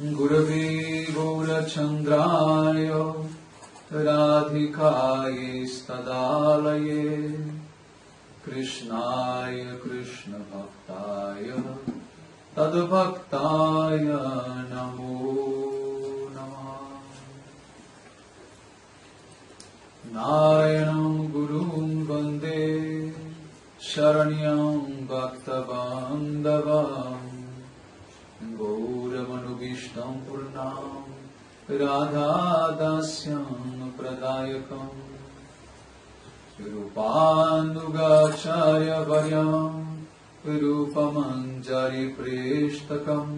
Gurave Gaurachandraya Radhikaye Stadalaye Krishnaya Krishna Bhaktaya Tadbhaktaya Namo Namah. Narayanam Gurum Vande Sharanyam Bhaktavandavam Gauramanubhishtam Purnam Radha Dasyam Pradayakam Rupandugacharya Varyam Rupamanjari Preshtakam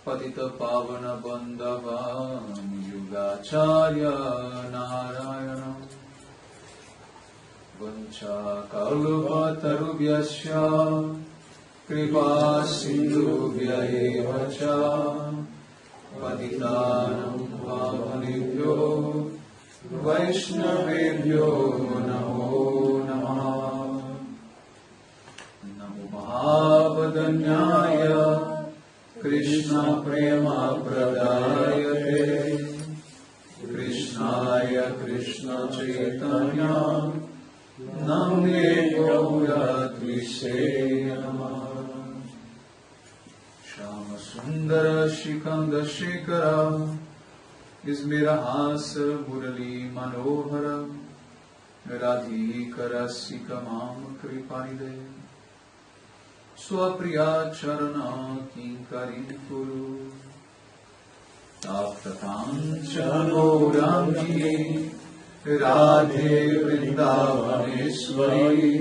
Patita Pavana Bandhavam Yugacharya Narayanam Vancha Kalpatarubhyasya Kripa Sindhubhya eva cha Patitanam Pavanebhyo Vaishnavebhyo Namo Namah. Namo Mahavadanyaya Krishna Prema Pradayate Krishnaya Krishna Chaitanya Namne Gaura Tvise Namah. Shama Sundara Shikanda Shikara Ismirahasa Murali Manohara Radhikara Sikamam Kripanide Swapriya Charana Kinkari Kuru Taptakanchano Ramji Radhe Vrindavaneshwari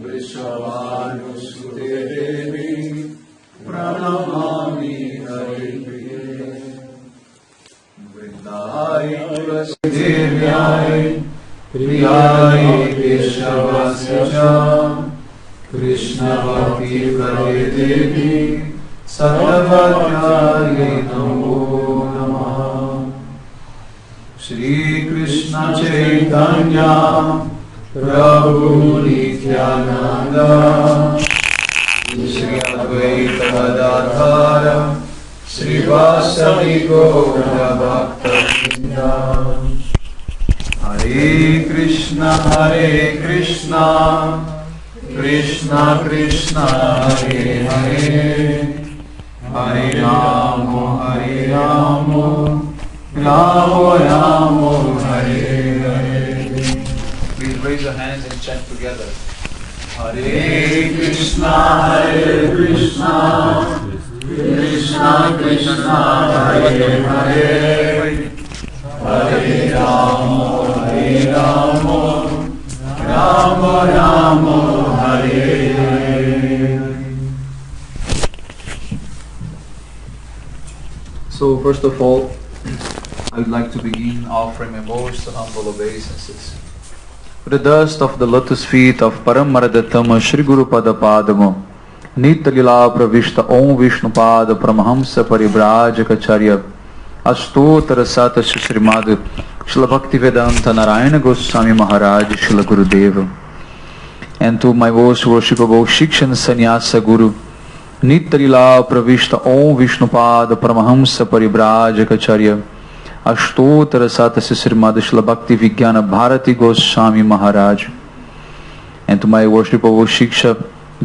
Vrishavanusute Devi Pranamami Hari Priye Vrindai Tulasi Devyai Priyai Keshavasya Krishna Bhakti Prade Devi Sarvadhyai Namo Namah. Shri Krishna Chaitanya Prabhu Nityananda Shri Advaita Gadadhara Shri Vasavi Gaura Bhakta Hare Krishna Krishna Krishna Hare Hare Hare Rama Rama Rama Hare Hare. Please raise your hands and chant together. Hare Krishna Krishna Krishna Hare Hare Hare Rama Rama Rama Hare Hare. So first of all, I would like to begin offering my most humble obeisances for the dust of the lotus feet of Paramaradatama Shri Guru Pada Padamo Nitya Lila Pravishta Om Vishnu Pada Paramahamsa Parivrajacharya Astotara Sata Srimad Srila Bhaktivedanta Narayana Goswami Maharaj Srila Gurudeva, and to my most worshipable Shikshan Sannyasa Guru Nitya Lila Pravishta Om Vishnu Pada Paramahamsa Parivrajacharya Ashtotara Satasi Srimad Srila Bhakti Vigyana Bharati Goswami Maharaj, and to my worshipable Shiksha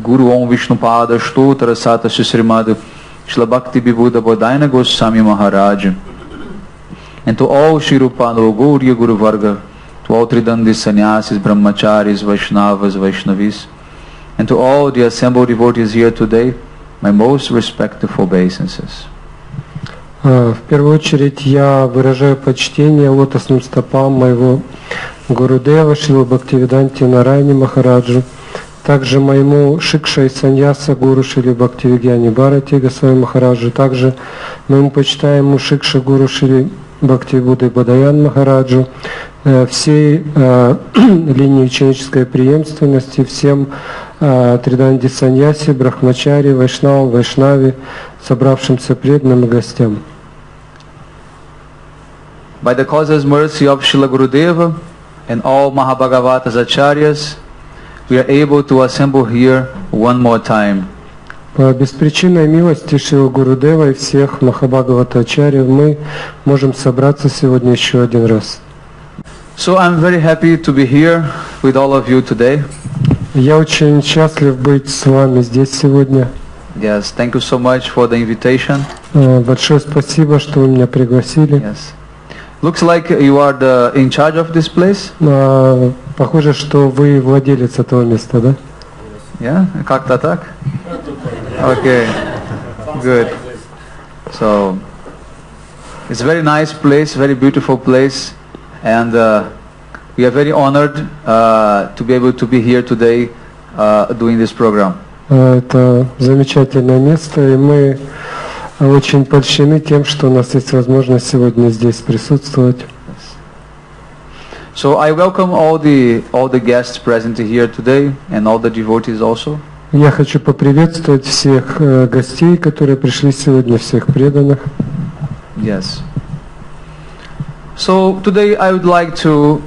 Guru Om Vishnu Pada Ashtotara Satasi Srimad Srila Bhakti Vibhuda Bodhayana Goswami Maharaj, and to all Shri Rupano Gauriya Guru Varga, to all Tridandi Sannyasis, Brahmacharis, Vaishnavas, Vaishnavis, and to all the assembled devotees here today, my most respectful obeisances. В первую очередь я выражаю почтение лотосным стопам моего Гурудева Шрила Бхактиведанте Нараяне Махараджу, также моему Шикша и Саньяса Гуру Шрили Бхактивигьяни Бхарати Госвами Махараджу, также моему почитаемому Шикша Гуру Шрили Бхактивиданты Бодаян Махараджу, всей линии ученической преемственности, всем Триданди Саньяси, Брахмачари, Вайшнавам, Вайшнави, собравшимся преданным и гостям. By the causeless mercy of Srila Gurudeva and all Mahabhagavatas Acharyas, we are able to assemble here one more time. По беспричинной милости Шрила Гурудева и всех Махабхагаватачарьев мы можем собраться сегодня еще один раз. So I'm very happy to be here with all of you today. Я очень счастлив быть с вами здесь сегодня. Yes, thank you so much for the invitation. Большое спасибо, что вы меня пригласили. Yes. Looks like you are in charge of this place. Похоже, что вы владелец этого места, да? Yeah, как-то так? Okay, good. So, it's a very nice place, very beautiful place, and we are very honored to be able to be here today doing this program. Это замечательное место, и мы очень польщены тем, что у нас есть возможность сегодня здесь присутствовать. So I welcome all the guests present here today and all the devotees also. Я хочу поприветствовать всех гостей, которые пришли сегодня, всех преданных. Yes. So today I would like to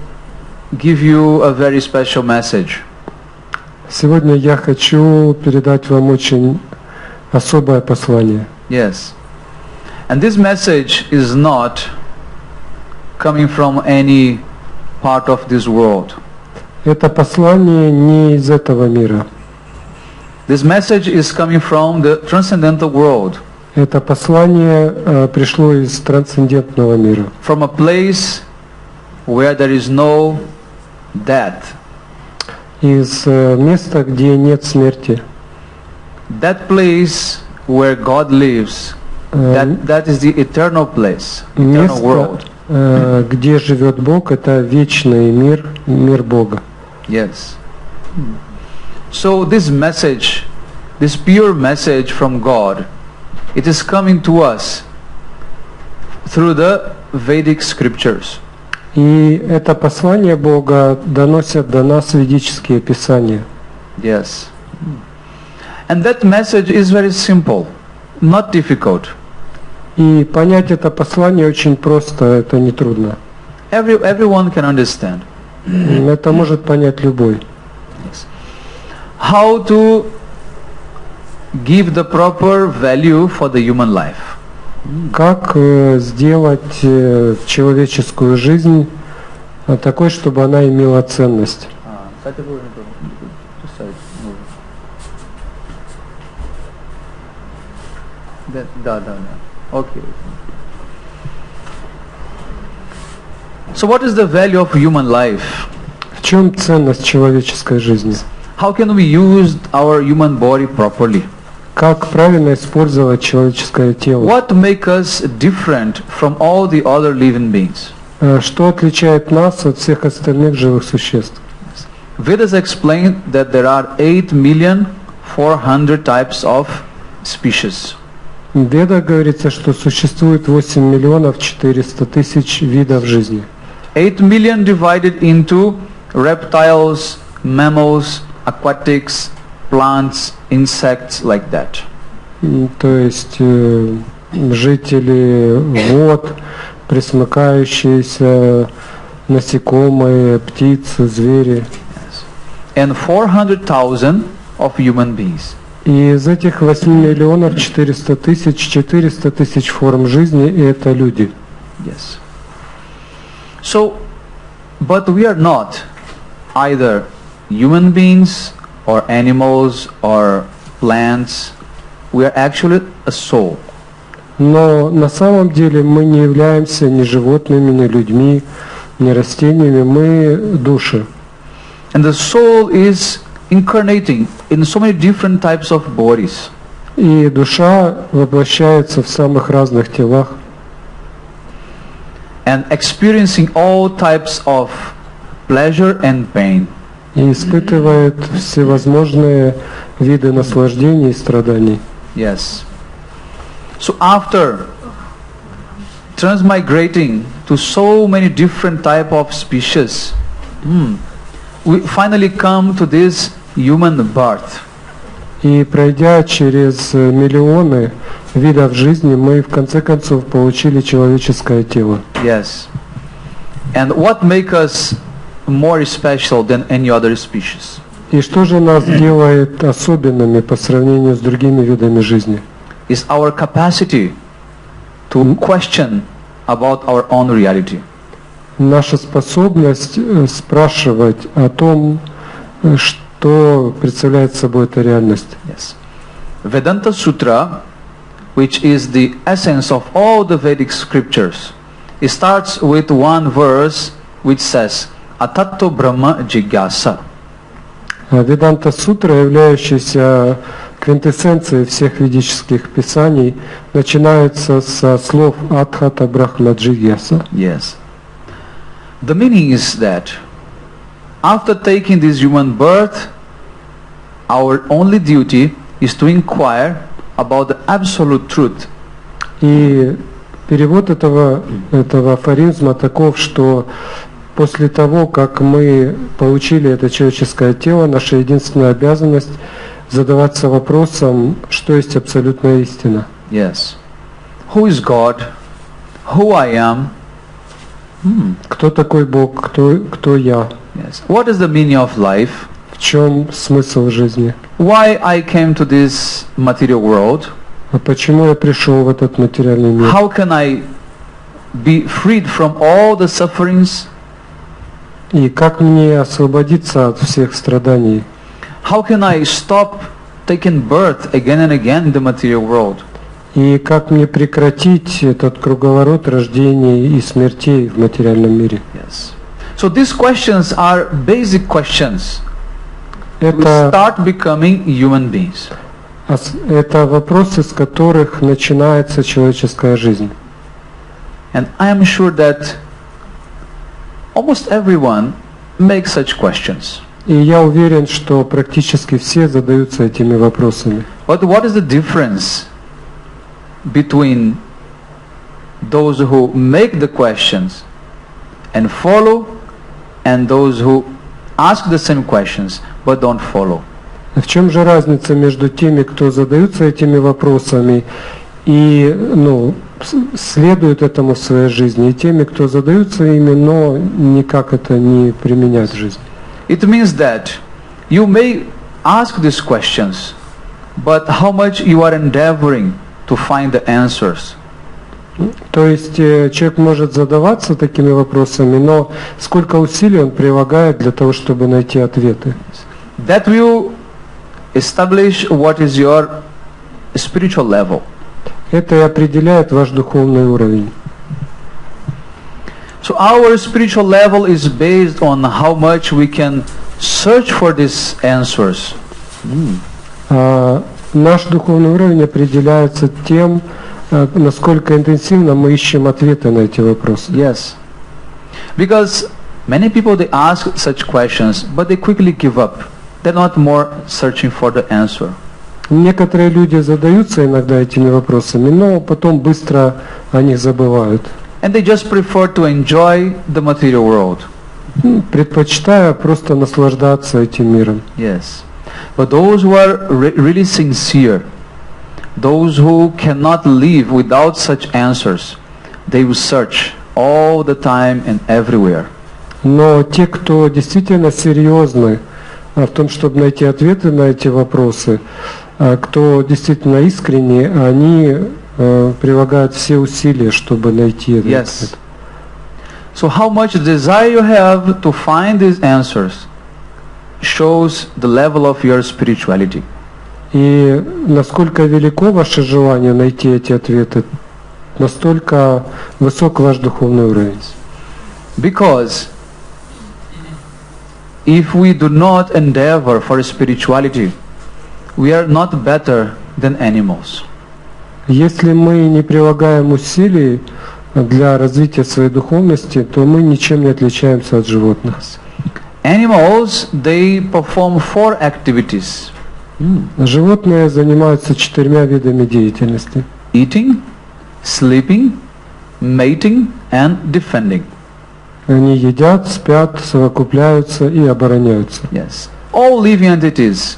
give you a very special message. Сегодня я хочу передать вам очень особое послание. Yes. And this message is not coming from any part of this world. Это послание не из этого мира. This message is coming from the transcendental world. Это послание пришло из трансцендентного мира. From a place where there is no death. Из места, где нет смерти. That place where God lives. That is the eternal place, eternal world. Место, где живет Бог, это вечный мир, мир Бога. Yes. So this message, this pure message from God, it is coming to us through the Vedic scriptures. И это послание Бога доносят до нас ведические писания. Yes. And that message is very simple, not difficult. И понять это послание очень просто, это не трудно. Everyone can understand. Это может понять любой. Yes. How to give the proper value for the human life. Как сделать человеческую жизнь такой, чтобы она имела ценность? Okay. So what is the value of human life? В чем ценность человеческой жизни? How can we use our human body properly? Как правильно использовать человеческое тело? What makes us different from all the other living beings? Что отличает нас от всех остальных живых существ? Vedas explain that there are 8,400,000 types of species. В Ведах говорится, что существует 8 миллионов 400 тысяч видов жизни. 8 million divided into reptiles, mammals, aquatics, plants, insects, like that. То есть жители вод, пресмыкающиеся, насекомые, птицы, звери. And 400,000 of human beings. И из этих 8 миллионов 400 тысяч форм жизни, и это люди. Yes. So, but we are not either human beings or animals or plants. We are actually a soul. Но на самом деле мы не являемся ни животными, ни людьми, ни растениями, мы души. And the soul is incarnating in so many different types of bodies. И душа воплощается в самых разных телах. And experiencing all types of pleasure and pain. И испытывает всевозможные виды наслаждений и страданий. Yes. So after transmigrating to so many different type of species, we finally come to this human birth. И пройдя через миллионы видов жизни, мы в конце концов получили человеческое тело. Yes. And what makes us more special than any other species? И что же нас делает особенными по сравнению с другими видами жизни? is our capacity to question about our own reality. Наша способность спрашивать о том, что представляет собой эта реальность. Yes. Vedanta Sutra, which is the essence of all the Vedic scriptures, it starts with one verse which says, Atato Brahma Jigyasa. Веданта Сутра, являющаяся квинтэссенцией всех ведических писаний, начинается со слов Адхата Брахма Джигьяса. Yes. The meaning is that after taking this human birth, our only duty is to inquire about the absolute truth. И перевод этого афоризма таков, что после того, как мы получили это человеческое тело, наша единственная обязанность задаваться вопросом, что есть абсолютная истина. Yes. Who is God? Who I am? Кто такой Бог? Кто я? Yes. What is the meaning of life? В чем смысл жизни? Why I came to this material world? А почему я пришел в этот материальный мир? How can I be freed from all the sufferings? И как мне освободиться от всех страданий? How can I stop taking birth again and again in the material world? И как мне прекратить этот круговорот рождений и смертей в материальном мире? Yes. So these questions are basic questions to Это start becoming human beings. Это вопросы, с которых начинается человеческая жизнь. And I am sure that almost everyone makes such questions. И я уверен, что практически все задаются этими вопросами. But what is the difference between those who make the questions and follow and those who ask the same questions but don't follow? В чем же разница между теми, кто задаются этими вопросами и следует этому в своей жизни, и теми, кто задаются ими, но никак это не применяют в жизни? It means that you may ask these questions, but how much you are endeavoring to find the answers. То есть человек может задаваться такими вопросами, но сколько усилий он прилагает для того, чтобы найти ответы. That will establish what is your spiritual level. Это и определяет ваш духовный уровень. So our spiritual level is based on how much we can search for these answers. Наш духовный уровень определяется тем, насколько интенсивно мы ищем ответы на эти вопросы. Yes. Because many people, they ask such questions, but they quickly give up. They're not more searching for the answer. Некоторые люди задаются иногда этими вопросами, но потом быстро о них забывают. And they just prefer to enjoy the material world. Предпочитая просто наслаждаться этим миром. Yes. But those who are really sincere, those who cannot live without such answers, they will search all the time and everywhere. Но те, кто действительно серьезны в том, чтобы найти ответы на эти вопросы, кто действительно искренне, они прилагают все усилия, чтобы найти этот ответ. So how much desire you have to find these answers shows the level of your spirituality. И насколько велико ваше желание найти эти ответы, настолько высок ваш духовный уровень. Because if we do not endeavor for spirituality, we are not better than animals. Если мы не прилагаем усилий для развития своей духовности, то мы ничем не отличаемся от животных. Animals, they perform 4 activities. Животные занимаются 4 видами деятельности. Eating, sleeping, mating and defending. Они едят, спят, совокупляются и обороняются. Yes. All living entities,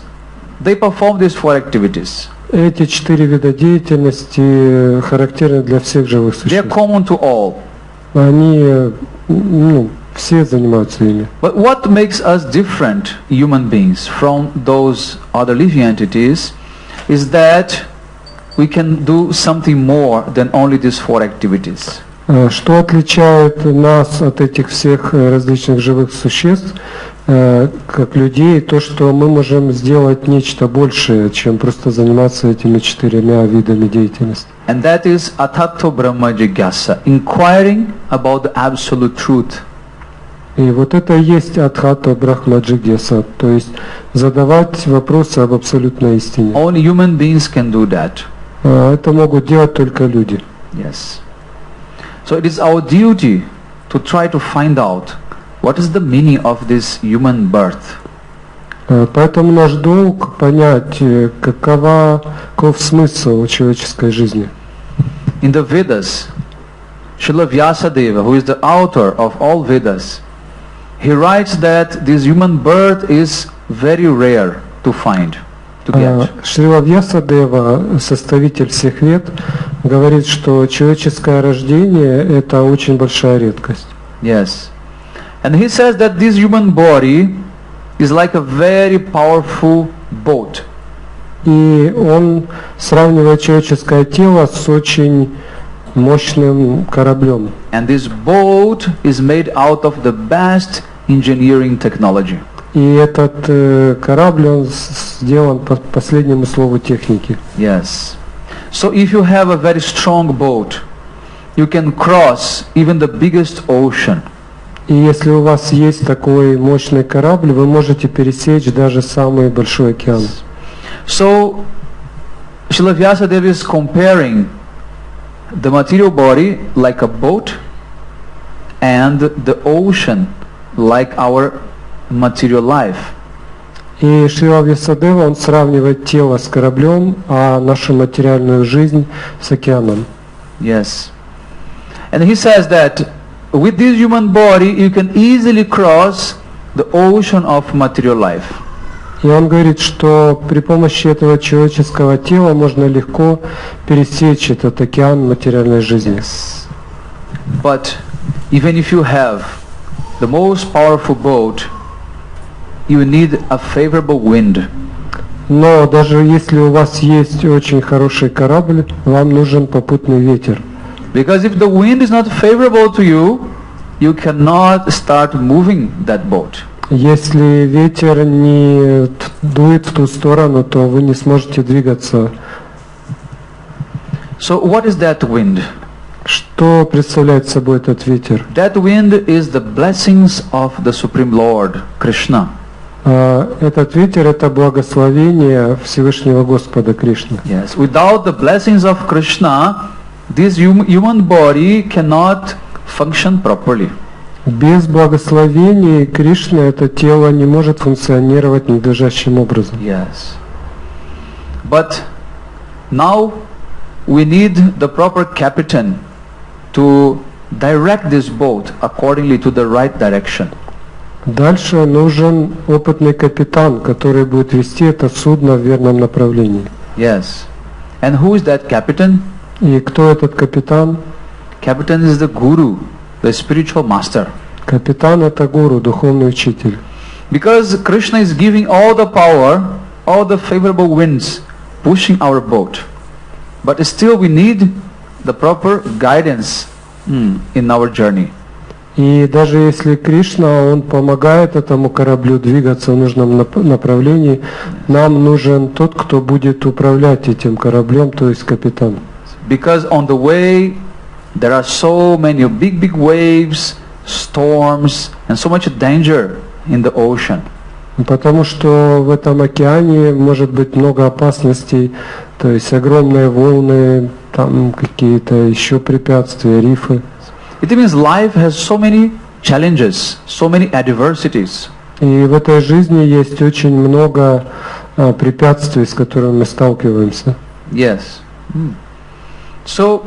they perform these 4 activities. Эти 4 вида деятельности характерны для всех живых They are существ. common to all. Они Все занимаются ими. But what makes us different human beings from those other living entities is that we can do something more than only these 4 activities. Что отличает нас от этих всех различных живых существ, как людей, то, что мы можем сделать нечто большее, чем просто заниматься этими 4 видами деятельности. And that is Atato Brahma Jigyasa, inquiring about the absolute truth. И вот это и есть Адхата Брахма Джигьяса, то есть задавать вопросы об абсолютной истине. Only human beings can do that. Это могут делать только люди. Yes. So it is our duty to try to find out what is the meaning of this human birth. Поэтому наш долг понять, каков смысл человеческой жизни. In the Vedas, Srila Vyasadeva, who is the author of all Vedas, he writes that this human birth is very rare to find, to get. Шрила Вьясадева, составитель всех вед, говорит, что человеческое рождение – это очень большая редкость. Yes. And he says that this human body is like a very powerful boat. И он сравнивает человеческое тело с очень мощным кораблем. And this boat is made out of the best engineering technology. И этот корабль, он сделан по последнему слову техники. Yes. So if you have a very strong boat, you can cross even the biggest ocean. И если у вас есть такой мощный корабль, вы можете пересечь даже самый большой океан. So Srila Vyasadeva is comparing the material body like a boat and the ocean like our material life. И Шрила Вьясадева, он сравнивает тело с кораблем, а нашу материальную жизнь с океаном. Yes. And he says that with this human body you can easily cross the ocean of material life. И он говорит, что при помощи этого человеческого тела можно легко пересечь этот океан материальной жизни. Yes. But even if you have the most powerful boat, you need a favorable wind. Но даже если у вас есть очень хороший корабль, вам нужен попутный ветер. Because if the wind is not favorable to you, you cannot start moving that boat. Если ветер не дует в ту сторону, то вы не сможете двигаться. So what is that wind? Что представляет собой этот ветер? That wind is the blessings of the Supreme Lord, Krishna. Этот ветер – это благословение Всевышнего Господа Кришны. Yes. Without the blessings of Krishna, this human body cannot function properly. Без благословений Кришны это тело не может функционировать надлежащим образом. Yes. But now we need the proper captain to direct this boat accordingly to the right direction. Дальше нужен опытный капитан, который будет вести это судно в верном направлении. Yes. And who is that captain? И кто этот капитан? Captain is the guru, the spiritual master. Капитан это гуру, духовный учитель. Because Krishna is giving all the power, all the favorable winds, pushing our boat. But still we need the proper guidance in our journey. И даже если Кришна, он помогает этому кораблю двигаться в нужном направлении, нам нужен тот, кто будет управлять этим кораблем, то есть капитан. Because on the way there are so many big waves, storms, and so much danger in the ocean. Потому что в этом океане может быть много опасностей, то есть огромные волны, там какие-то еще препятствия, рифы. It means life has so many challenges, so many adversities. И в этой жизни есть очень много препятствий, с которыми мы сталкиваемся. Yes. So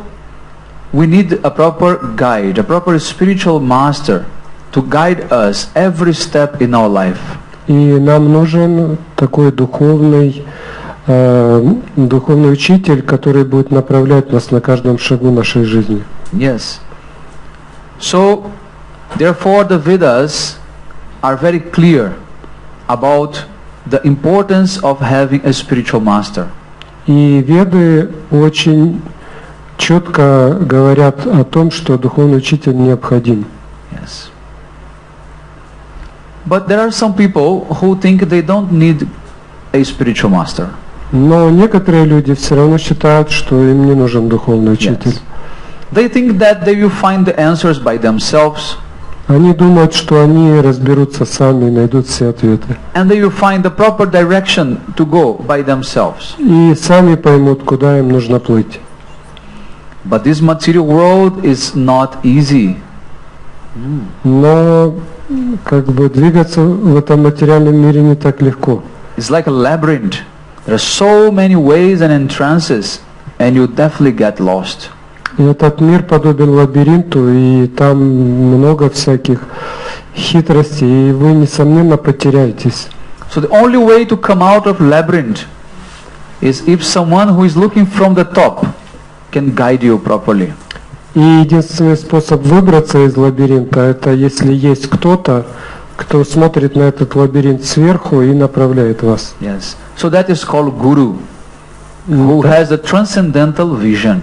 we need a proper guide, a proper spiritual master to guide us every step in our life. И нам нужен такой духовный учитель, который будет направлять нас на каждом шагу нашей жизни. Yes. So Therefore, the Vedas are very clear about the importance of having a spiritual master. И Веды очень четко говорят о том, что духовный учитель необходим. Yes. But there are some people who think they don't need a spiritual master. Но некоторые люди все равно считают, что им не нужен духовный учитель. Yes. They think that they will find the answers by themselves. Они думают, что они разберутся сами, найдут все ответы. And they will find the proper direction to go by themselves. И сами поймут, куда им нужно плыть. But this material world is not easy. Но как бы двигаться в этом материальном мире не так легко. It's like a labyrinth. There are so many ways and entrances, and you definitely get lost. И этот мир подобен лабиринту, и там много всяких хитростей, и вы, несомненно, потеряетесь. So the only way to come out of labyrinth is if someone who is looking from the top can guide you properly. И единственный способ выбраться из лабиринта, это если есть кто-то, кто смотрит на этот лабиринт сверху и направляет вас. Yes. So that is called Guru, who has a transcendental vision.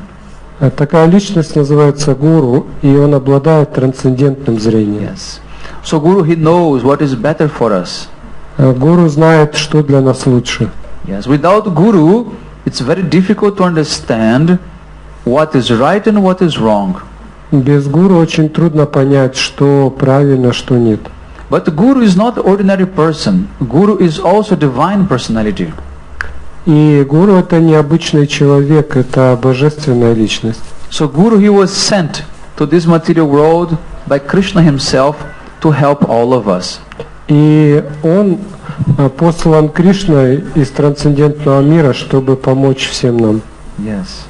Такая личность называется гуру, и он обладает трансцендентным зрением. Yes. So Guru, he knows what is better for us. Гуру знает, что для нас лучше. Yes. Without Guru, it's very difficult to understand what is right and what is wrong. Без гуру очень трудно понять, что правильно, что нет. But the Guru is not ordinary person. Guru is also divine personality. И гуру это не обычный человек, это божественная личность. So Guru, he was sent to this material world by Krishna himself to help all of us. И он послан Кришной из трансцендентного мира, чтобы помочь всем нам. Yes.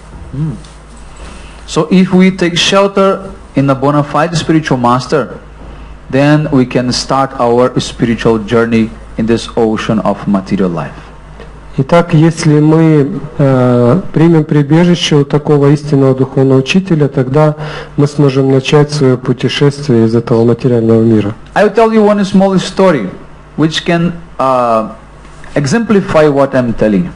So if we take shelter in a bona fide spiritual master, then we can start our spiritual journey in this ocean of material life. Итак, если мы примем прибежище у такого истинного духовного учителя, тогда мы сможем начать свое путешествие из этого материального мира. I will tell you one small story which can exemplify what I'm telling.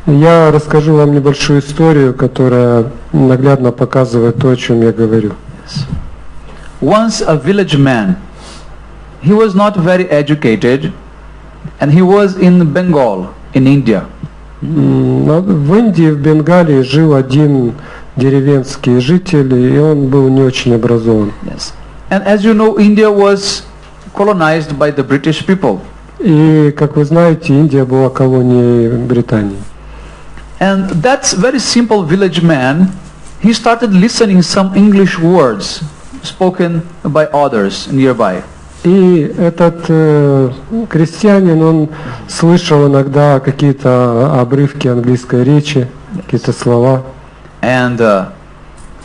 Я расскажу вам небольшую историю, которая наглядно показывает то, о чем я говорю. Yes. Once a village man, he was not very educated, and he was in Bengal, in India. В Индии, в Бенгалии жил один деревенский житель, и он был не очень образован. Yes. And as you know, India was colonized by the British people. И, как вы знаете, Индия была колонией Британии. And that very simple village man, he started listening some English words spoken by others nearby. И этот крестьянин, он слышал иногда какие-то обрывки английской речи, какие-то слова. And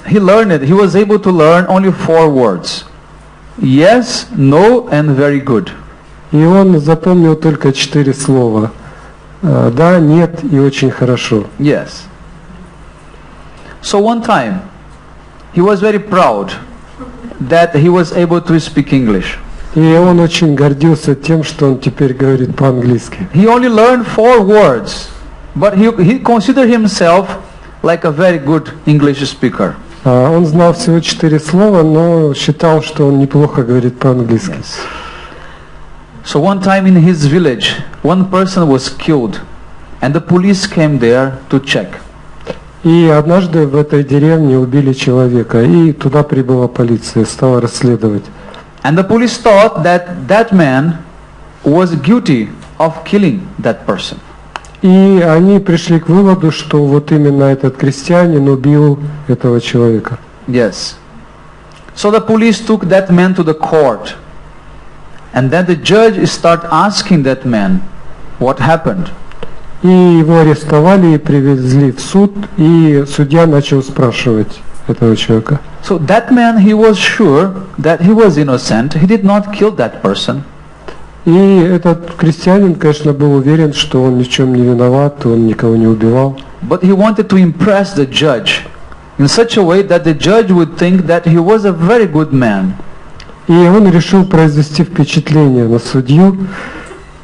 he learned it. He was able to learn only 4 words. Yes, no, and very good. И он запомнил только 4 слова. Да, нет и очень хорошо. Yes. So one time, he was very proud that he was able to speak English. И он очень гордился тем, что он теперь говорит по-английски. He only learned 4 words, but he considered himself like a very good English speaker. Он знал всего 4 слова, но считал, что он неплохо говорит по-английски. Yes. So one time in his village, one person was killed, and the police came there to check. И однажды в этой деревне убили человека, и туда прибыла полиция, стала расследовать. And the police thought that that man was guilty of killing that person. И они пришли к выводу, что вот именно этот крестьянин убил этого человека. Yes. So the police took that man to the court. And then the judge started asking that man what happened. И его арестовали и привезли в суд, и судья начал спрашивать этого человека. So that man, he was sure that he was innocent. He did not kill that person. И этот крестьянин, конечно, был уверен, что он ни в чем не виноват, он никого не убивал. But he wanted to impress the judge in such a way that the judge would think that he was a very good man. И И он решил произвести впечатление на судью,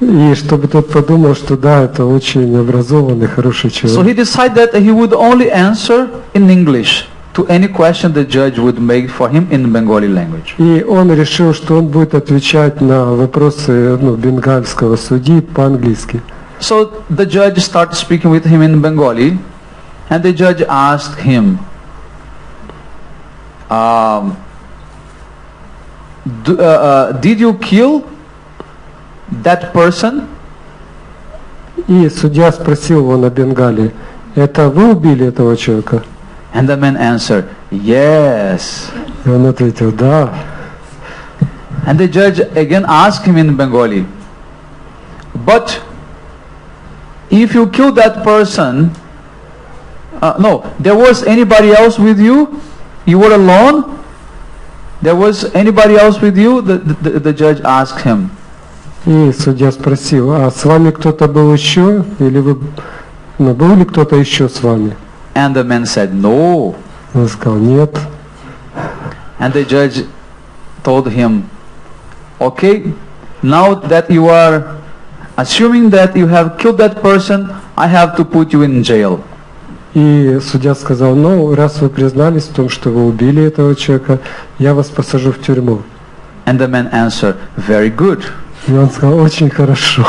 и чтобы тот подумал, что да, это очень образованный, хороший So человек. he decided that he would only answer in English to any question the judge would make for him in Bengali language. И он решил, что он будет отвечать на вопросы бенгальского судьи по-английски. So the judge started speaking with him in Bengali, and the judge asked him, did you kill that person? И судья спросил его на бенгале: это вы убили этого человека? And the man answered, yes. И он ответил: да. And the judge again asked him in Bengali, but if you killed that person, no, there was anybody else with you? You were alone? There was anybody else with you? The judge asked him. И судья спросил: а с вами кто-то был еще? Или вы, был ли кто-то еще с вами? And the man said, no. Он сказал: нет. And the judge told him, okay, now that you are assuming that you have killed that person, I have to put you in jail. И судья сказал: ну, раз вы признались в том, что вы убили этого человека, я вас посажу в тюрьму. And the man answered, very good. И он сказал: очень хорошо.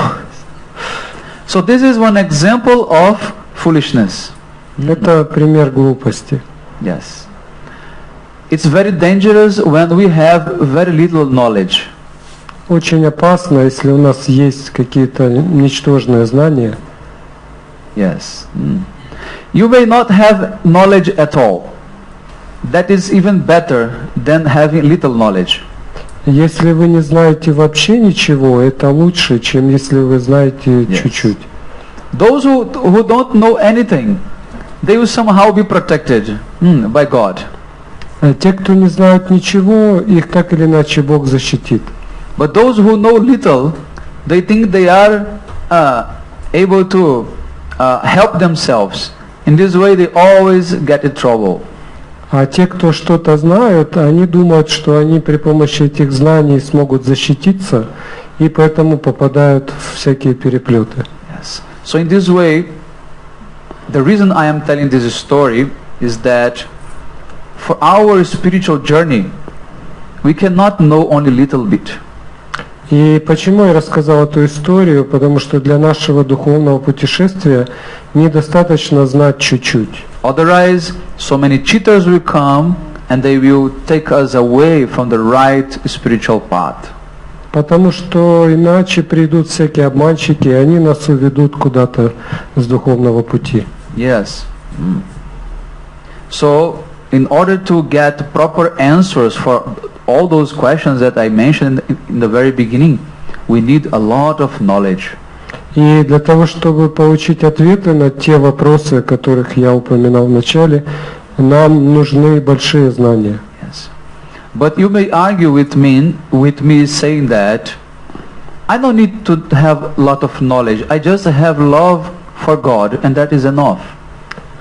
So this is one example of foolishness. Это пример глупости. Yes. It's very dangerous when we have very little knowledge. Очень опасно, если у нас есть какие-то ничтожные знания. Yes. You may not have knowledge at all. That is even better than having little knowledge. Если вы не знаете вообще ничего, это лучше, чем если вы знаете чуть-чуть. Those who don't know anything, they will somehow be protected by God. Те, кто не знают ничего, их так или иначе Бог защитит. But those who know little, they think they are able to help themselves. In this way, they always get in trouble. А те, кто что-то знают, они думают, что они при помощи этих знаний смогут защититься, и поэтому попадают в всякие переплеты. Yes. So in this way, the reason I am telling this story is that for our spiritual journey, we cannot know only little bit. И почему я рассказал эту историю? Потому что для нашего духовного путешествия недостаточно знать чуть-чуть. Otherwise, so many cheaters will come and they will take us away from the right spiritual path. Потому что иначе придут всякие обманщики, и они нас уведут куда-то с духовного пути. Yes. So, in order to get proper answers for all those questions that I mentioned in the very beginning, we need a lot of knowledge. И для того, чтобы получить ответы на те вопросы, о которых я упоминал в начале, нам нужны большие знания. Yes. But you may argue with me saying that I don't need to have a lot of knowledge. I just have love for God and that is enough.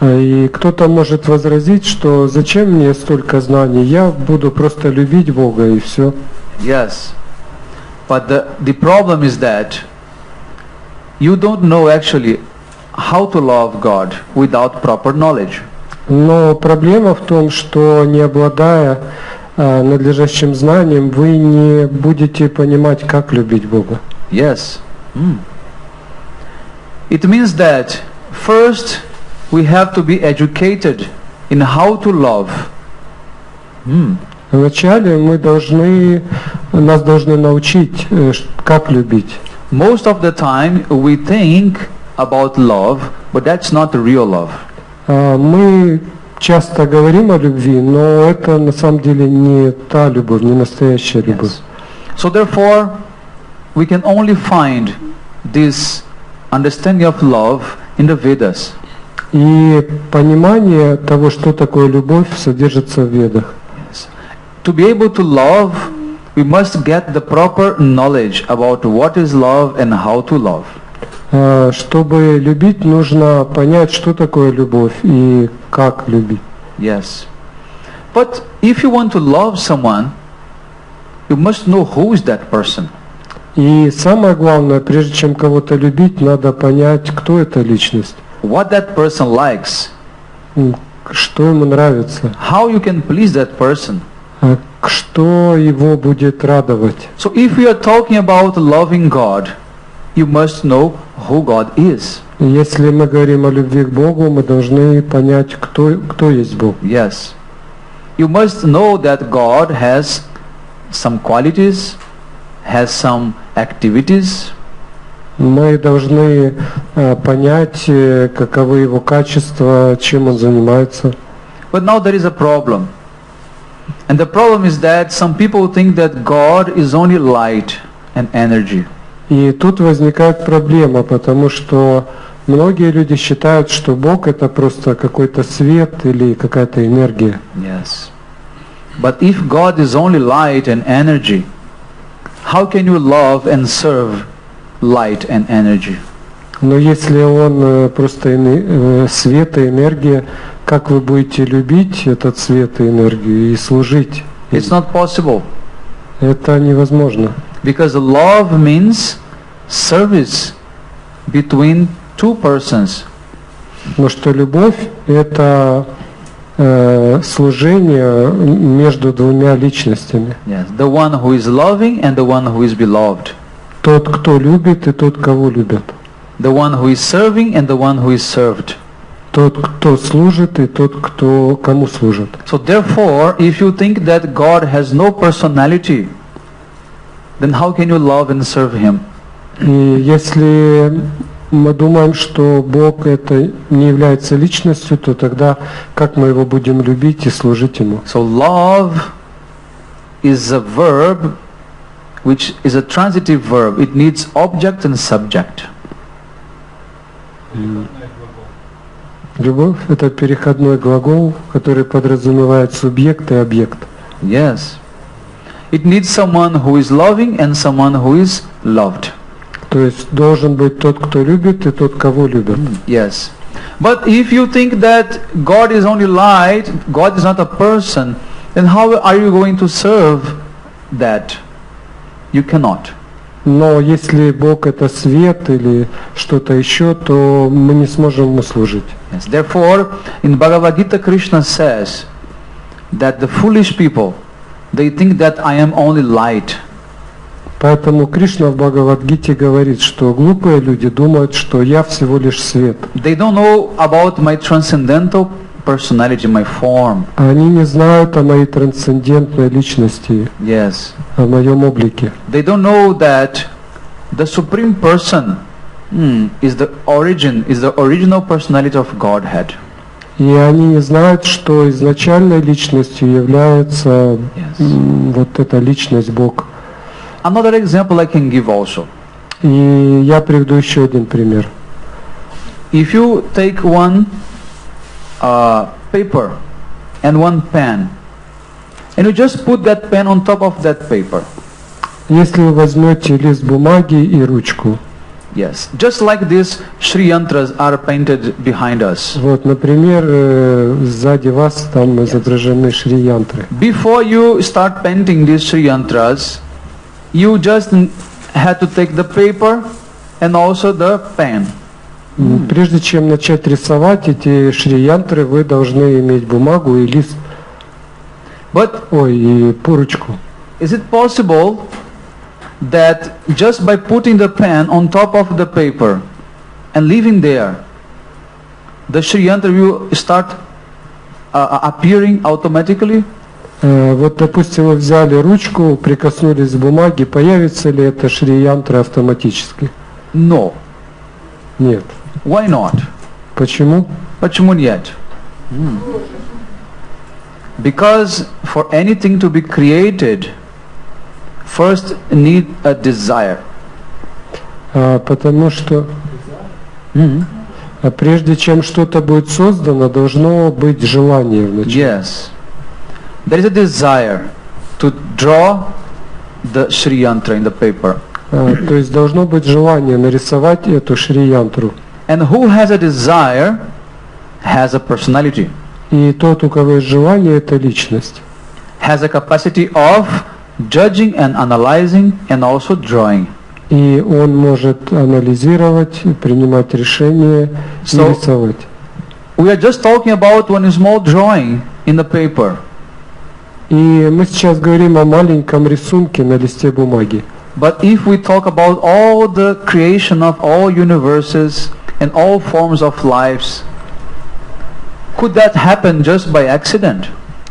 И кто-то может возразить, что зачем мне столько знаний, я буду просто любить Бога и все. Yes. But the problem is that you don't know actually how to love God without proper knowledge. Но проблема в том, что не обладая надлежащим знанием, вы не будете понимать, как любить Бога. Yes. It means that first we have to be educated in how to love. Вначале нас должны научить, как любить. Most of the time we think about love, but that's not real love. Мы часто говорим о любви, но это на самом деле не та любовь, не настоящая любовь. Yes. So therefore, we can only find this understanding of love in the Vedas. И понимание того, что такое любовь, содержится в Ведах. Yes. To be able to love, we must get the proper knowledge about what is love and how to love. Чтобы любить, нужно понять, что такое любовь и как любить. Yes. But if you want to love someone, you must know who is that person. И самое главное, прежде чем кого-то любить, надо понять, кто эта личность, What that person likes. что ему нравится, How you can please that person. что его будет радовать. So if we are talking about loving God, you must know who God is. Если мы говорим о любви к Богу, мы должны понять, кто есть Бог. Yes. You must know that God has some qualities, has some activities. Мы должны понять, каковы его качества, чем он занимается. But now there is a problem. And the problem is that some people think that God is only light and energy. И тут возникает проблема, потому что многие люди считают, что Бог это просто какой-то свет или какая-то энергия. Yes. But if God is only light and energy, how can you love and serve light and energy? Но если он просто свет и энергия, как вы будете любить этот свет и энергию и служить? It's not possible. Это невозможно. Because love means service between two persons. Потому что любовь это служение между двумя личностями. Yes. The one who is loving and the one who is beloved. Тот, кто любит, и тот, кого любят. The one who is serving and the one who is served. Тот, кто служит, и тот, кому служит. So therefore, if you think that God has no personality, then how can you love and serve Him? И если мы думаем, что Бог это не является личностью, то тогда как мы его будем любить и служить ему? So love is a verb which is a transitive verb. It needs object and subject. Любовь это переходной глагол, который подразумевает субъект и объект. Yes. It needs someone who is loving and someone who is loved. То есть должен быть тот, кто любит, и тот, кого любят. Yes. But if you think that God is only light, God is not a person, then how are you going to serve that? You cannot. Но если Бог это свет или что-то еще, то мы не сможем ему служить. Yes. Therefore, in Bhagavad Gita, Krishna says that the foolish people, they think that I am only light. Поэтому Кришна в Бхагавад-гите говорит, что глупые люди думают, что я всего лишь свет. They don't know about my transcendental personality, my form. Они не знают о моей трансцендентной личности, Yes. о моем облике. They don't know that the Supreme Person is the original personality of Godhead. И они не знают, что изначальной личностью является вот эта личность Бог. Another example I can give also. И я приведу еще один пример. If you take one paper and one pen, and you just put that pen on top of that paper. Если вы возьмете лист бумаги и ручку, Yes, just like this, Sri Yantras are painted behind us. вот, например, сзади вас там изображены шри-янтры. Before you start painting these Sri Yantras, you just had to take the paper and also the pen. Прежде чем начать рисовать эти шри-янтры, вы должны иметь бумагу и лист, и ручку. Is it possible that just by putting the pen on top of the paper and leaving there, the Sri Yantra will start appearing automatically? Вот, допустим, вы взяли ручку, прикоснулись к бумаге, появится ли это шри-янтра автоматически? No. Нет. Why not? Почему? Почему нет? Because for anything to be created, first need a desire. Потому что прежде чем что-то будет создано, должно быть желание вначале. Yes. There is a desire to draw the Sri Yantra in the paper. То есть должно быть желание нарисовать эту шри-янтру. And who has a desire has a personality. И тот, у кого есть желание, это личность. Has a capacity of judging and analyzing and also drawing. И он может анализировать, принимать решения и So- рисовать. We are just talking about one small drawing in the paper. И мы сейчас говорим о маленьком рисунке на листе бумаги. But if we talk about all the creation of all universes and all forms of lives, could that happen just by accident?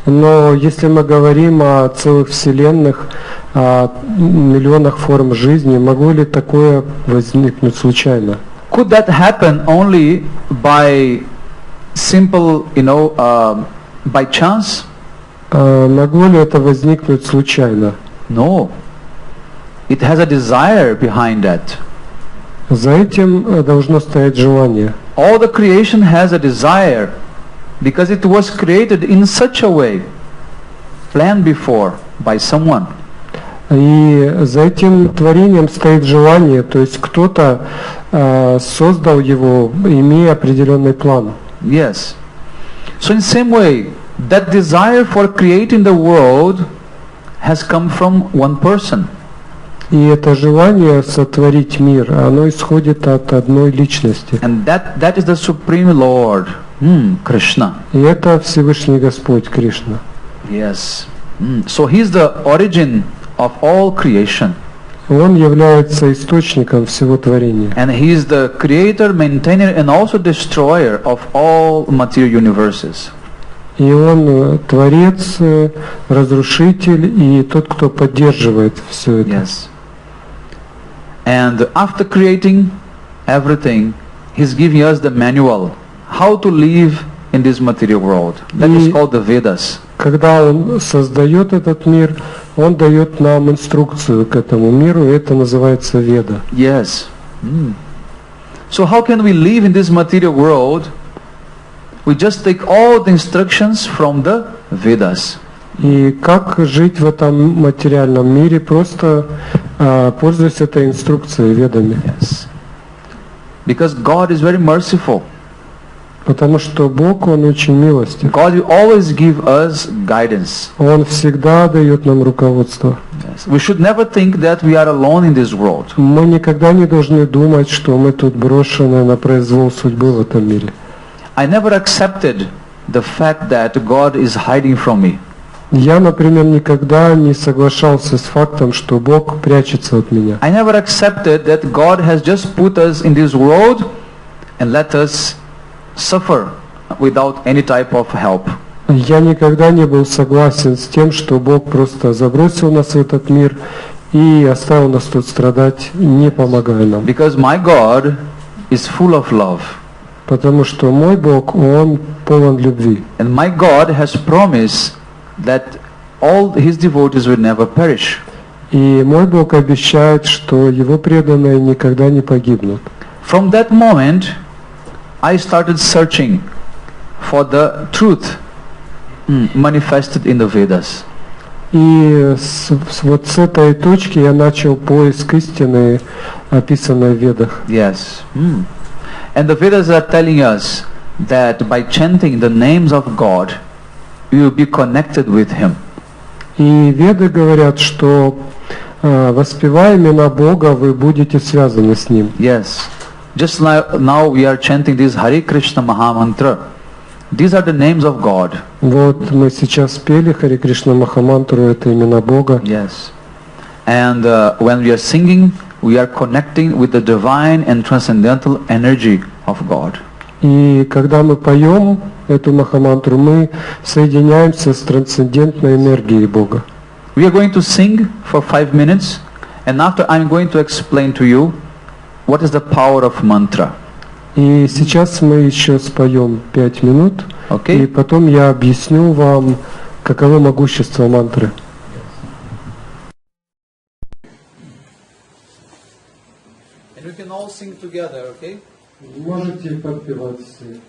Но если мы говорим о целых вселенных, о миллионах форм жизни, могло ли такое возникнуть случайно? Could that happen only by simple, by chance? Могло ли это возникнуть случайно? No. It has a desire behind that. За этим должно стоять желание. All the creation has a desire because it was created in such a way, planned before by someone. И за этим творением стоит желание, то есть кто-то создал его, имея определенный план. Yes. So in same way, that desire for creating the world has come from one person. И это желание сотворить мир, оно исходит от одной личности. And that is the Supreme Lord, Krishna. И это Всевышний Господь Кришна. Yes. So He is the origin of all creation. Он является источником всего творения. And He is the creator, maintainer and also destroyer of all material universes. И он творец, разрушитель и тот, кто поддерживает все это. Yes. And after creating everything, He's giving us the manual how to live in this material world. That is called the Vedas. Когда он создает этот мир, он дает нам инструкцию к этому миру, и это называется Веда. Yes. So how can we live in this material world? We just take all the instructions from the Vedas. И как жить в этом материальном мире, просто пользуясь этой инструкцией, Ведами. Yes. Because God is very merciful. Потому что Бог, Он очень милостив. God will always give us guidance. Он всегда дает нам руководство. Yes. We should never think that we are alone in this world. Мы никогда не должны думать, что мы тут брошены на произвол судьбы в этом мире. I never accepted the fact that God is hiding from me. Я, например, никогда не соглашался с фактом, что Бог прячется от меня. I never accepted that God has just put us in this world and let us suffer without any type of help. Я никогда не был согласен с тем, что Бог просто забросил нас в этот мир и оставил нас тут страдать, не помогая нам. Because my God is full of love. Потому что мой Бог, Он полон любви. And my God has promised that all His devotees will never perish. И мой Бог обещает, что Его преданные никогда не погибнут. From that moment, I started searching for the truth manifested in the Vedas. И вот с этой точки я начал поиск истины, описанной в Ведах. Yes. And the Vedas are telling us that by chanting the names of God, you will be connected with Him. И Веды говорят, что воспевая имена Бога, вы будете связаны с Ним. Yes. Just now we are chanting this Hare Krishna Maha Mantra. These are the names of God. Вот мы сейчас пели Харе Кришна Махамантру, это имена Бога. Yes. And when we are singing, we are connecting with the divine and transcendental energy of God. И когда мы поем эту Махамантру, мы соединяемся с трансцендентной энергией Бога. We are going to sing for 5 minutes, and after I'm going to explain to you what is the power of mantra. И сейчас мы еще споем 5 минут, Okay? и потом я объясню вам, каково могущество мантры. And we can all sing together, okay? Можете подпевать все.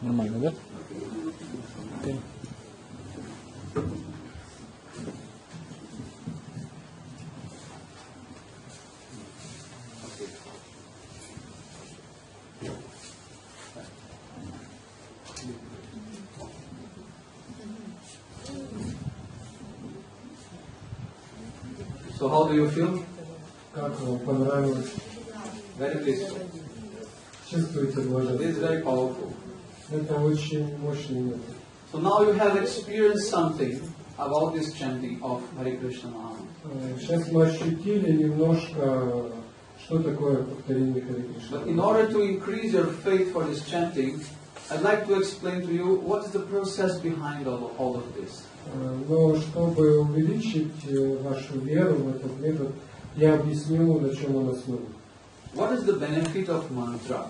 Нормально, да? Okay. So how do you feel? Как вам понравилось? Very peaceful. Чувствуете This is блаженство? very powerful. Это очень мощный метод. So now you have experienced something about this chanting of Hare Krishna Maha. Сейчас мы ощутили немножко, что такое повторение Харе Кришны. But in order to increase your faith for this chanting, I'd like to explain to you what is the process behind all of this. Но чтобы увеличить вашу веру в этот метод, я объясню, на чем он основан. What is the benefit of mantra?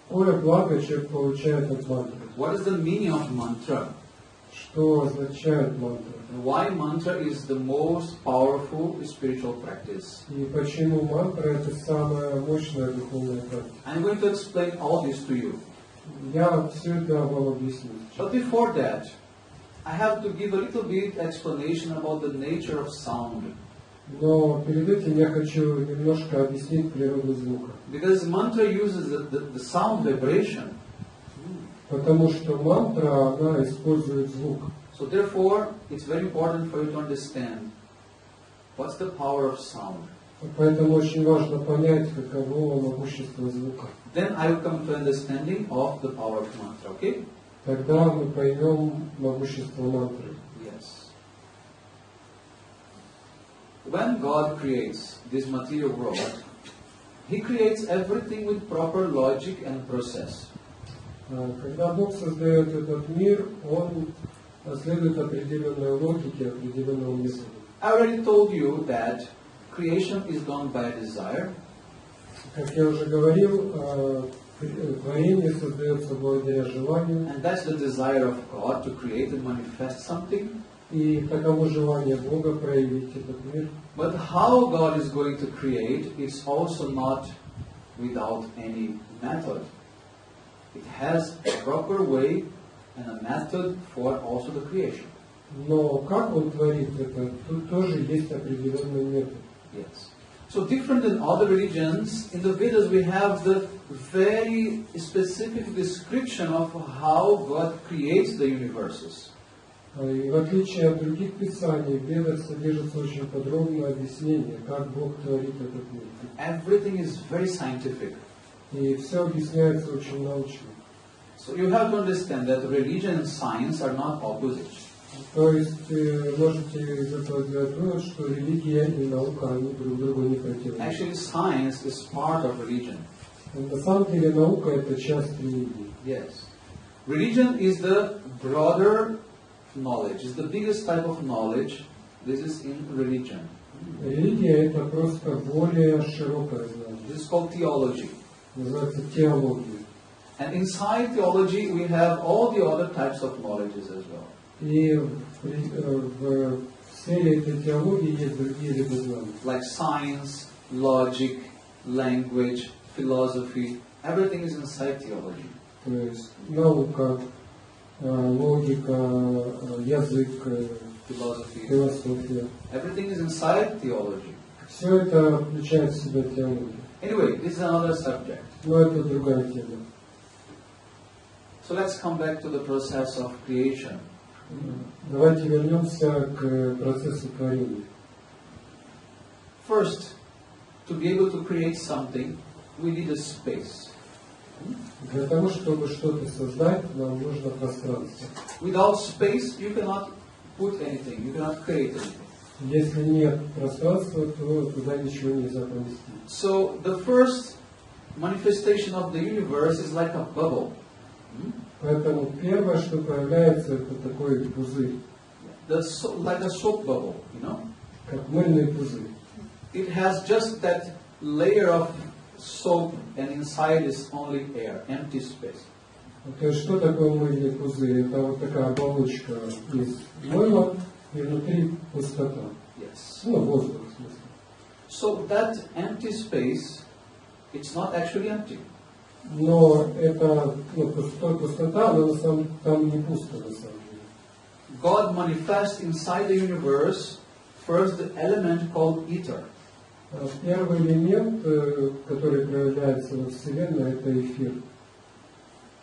Какое благо человек получает от мантры? What is the meaning of mantra? Что означает мантра? And why mantra is the most powerful spiritual practice? И почему мантра это самая мощная духовная практика? I'm going to explain all this to you. Я все это вам объясню. But before that, I have to give a little bit explanation about the nature of sound. Но перед этим я хочу немножко объяснить природу звука. Because mantra uses the sound vibration. Потому что мантра, она использует звук. So therefore, it's very important for you to understand what's the power of sound. Поэтому очень важно понять, каково могущество звука. Then I will come to understanding of the power of mantra, okay? Тогда мы поймем могущество мантры. Yes. When God creates this material world, He creates everything with proper logic and process. Когда Бог создает этот мир, Он следует определенной логике, определенному методу. I already told you that creation is done by a desire. Как я уже говорил, творение создается благодаря желанию. And that's the desire of God to create and manifest something. И таково желание Бога проявить этот мир. But how God is going to create is also not without any method. It has a proper way and a method for also the creation. Но как Он творит это, тут тоже есть определенный метод. Yes. So different than other religions, in the Vedas we have the very specific description of how God creates the universes. И в отличие от других писаний, в Ведах содержится очень подробное объяснение, как Бог творит этот мир. Everything is very scientific. И все объясняется очень научно. So you have to understand that religion and science are not opposites. То есть можете из этого сделать вывод, что религия и наука, они друг другу не противоречат. Actually, science is part of religion. На самом деле наука это часть религии. Yes. Religion is the broader knowledge, is the biggest type of knowledge. This is in religion. Религия это просто более широкое знание. This is called theology. Называется теология. And inside theology we have all the other types of knowledges as well. И в сфере этой теологии есть другие виды знаний. Like science, logic, language, philosophy, everything is inside theology. То есть наука, логика, язык, Philosophy. философия. Everything is inside theology. Все это включает в себя теологию. Anyway, this is another subject. Но это другая тема. So let's come back to the process of creation. Давайте вернемся к процессу творения. First, to be able to create something, we need a space. Для того, чтобы что-то создать, нам нужно пространство. Without space, you cannot put anything, you cannot create anything. Если нет пространства, то туда ничего нельзя поместить. So the first manifestation of the universe is like a bubble. Поэтому первое, что появляется, это такой пузырь, Like a soap bubble, you know? как мыльный пузырь. It has just that layer of soap and inside is only air, empty space. То есть что такое мыльный пузырь? Это вот такая оболочка из мыла и внутри пустота. Yes. Ну, воздух в смысле. So that empty space, it's not actually empty. Но это пустота, но там не пусто на самом деле. God manifests inside the universe first the element called ether. Первый элемент, который проявляется во Вселенной, это эфир.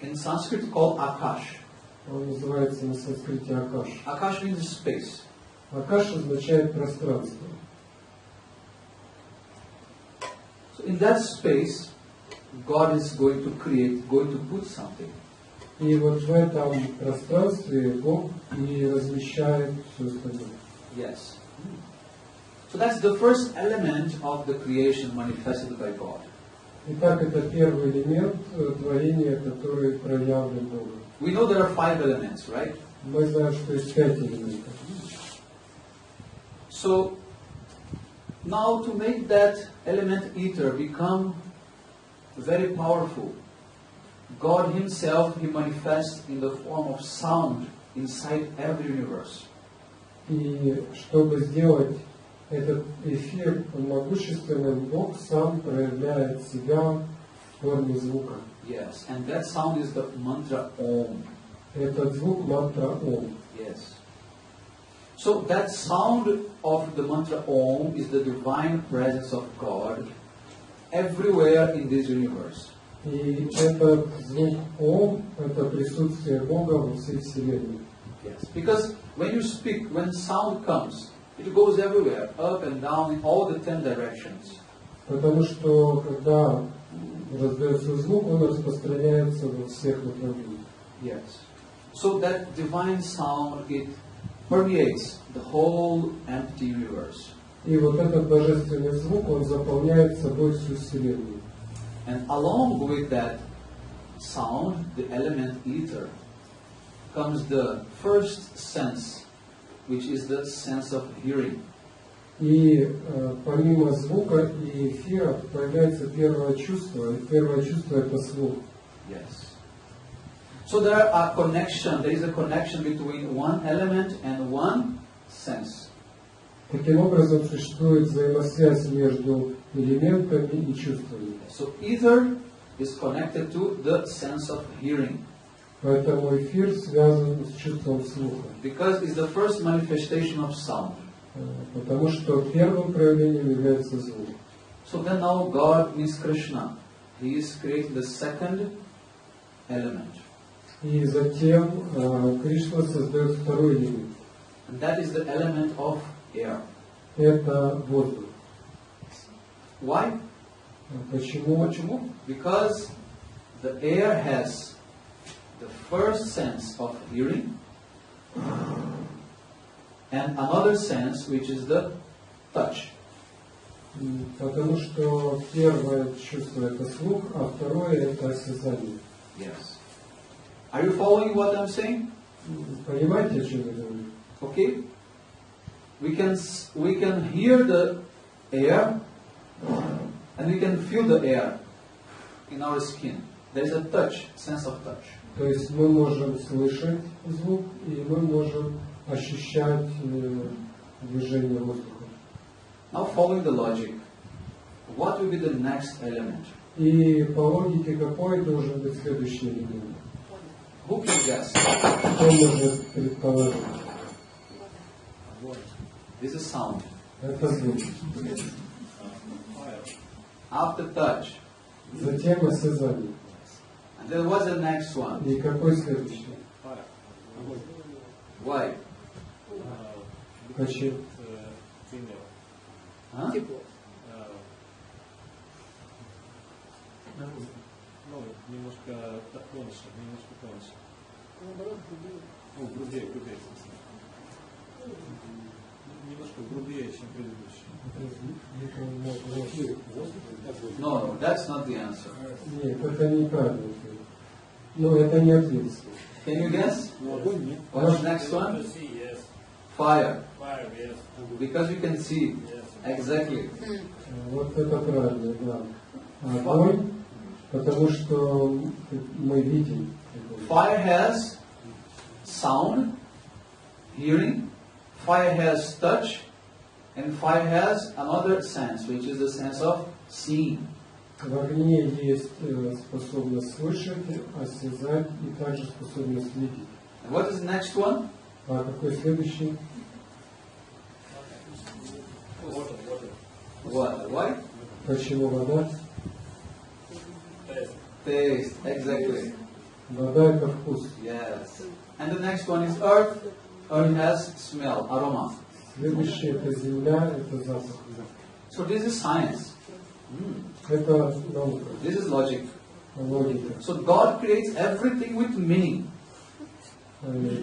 In Sanskrit called Akash. Он называется на санскрите Акаш. Akash means space. Акаш означает пространство. So in that space, God is going to create, going to put something. И вот в этом пространстве Бог и размещает все остальное. Yes. So that's the first element of the creation manifested by God. Итак, это первый элемент творения, который проявлен Богом. We know there are 5 elements, right? Мы знаем, что есть 5 элементов. So now to make that element ether become very powerful, God Himself, He manifests in the form of sound inside every universe. И чтобы сделать этот эфир могущественным, Бог сам проявляет себя в форме звука. Yes, and that sound is the mantra Om. Этот звук мантра Ом. Yes. So that sound of the mantra Om is the divine presence of God everywhere in this universe. И этот звук Ом, это присутствие Бога во всей Вселенной. Yes. Because when you speak, when sound comes, it goes everywhere, up and down in all the 10 directions. Потому что когда раздается звук, он распространяется во всех направлениях. Yes. So that divine sound, it permeates the whole empty universe. И вот этот божественный звук, он заполняет собой всю Вселенную. And along with that sound, the element ether, comes the first sense, which is the sense of hearing. И помимо звука и эфира появляется первое чувство, и первое чувство это слух. Yes. So there is a connection between one element and one sense. Таким образом существует взаимосвязь между элементами и чувствами. So ether is connected to the sense of hearing. Поэтому эфир связан с чувством слуха. Because it's the first manifestation of sound. Потому что первым проявлением является звук. So then now God means Krishna. He is creating the second element. И затем Кришна создает второй элемент. And that is the element of air. Это воздух. Why? Почему? Because the air has the first sense of hearing and another sense which is the touch. Потому что первое чувство это слух, а второе это осязание. Yes. Are you following what I'm saying? Понимаете, о чем я говорю? Okay. We can hear the air and we can feel the air in our skin. There is a touch, sense of touch. То есть мы можем слышать звук и мы можем ощущать движение воздуха. Now following the logic, what will be the next element? И по логике какой должен быть следующий элемент? Who can guess? Кто может предположить? This is sound. Это звук. After touch. Затем осязание. And then what's the next one? И какой следующий? Why? Почему? Huh? Ну, немножко тоньше. Ну, грубее, в смысле. Немножко грубее, чем предыдущий. No, that's not the answer. Нет, это неправильно. Ну, это не ответ. Can you guess? Огонь нет. What's the next one? Yes. Fire. Fire, yes. Because you can see. Exactly. Вот это правильно, да. Огонь, потому что мы видим. Fire has sound, hearing. Fire has touch. And fire has another sense, which is the sense of seeing. В огне есть способность слышать, осязать и также способность видеть. And what is the next one? А какой следующий? Water. Why? Почему вода? Taste. Exactly. Вода это вкус. Yes. And the next one is earth. Earth has smell, aroma. Следующее это земля, это запах. So this is science. Это наука, This is logic. логика. So God creates everything with meaning.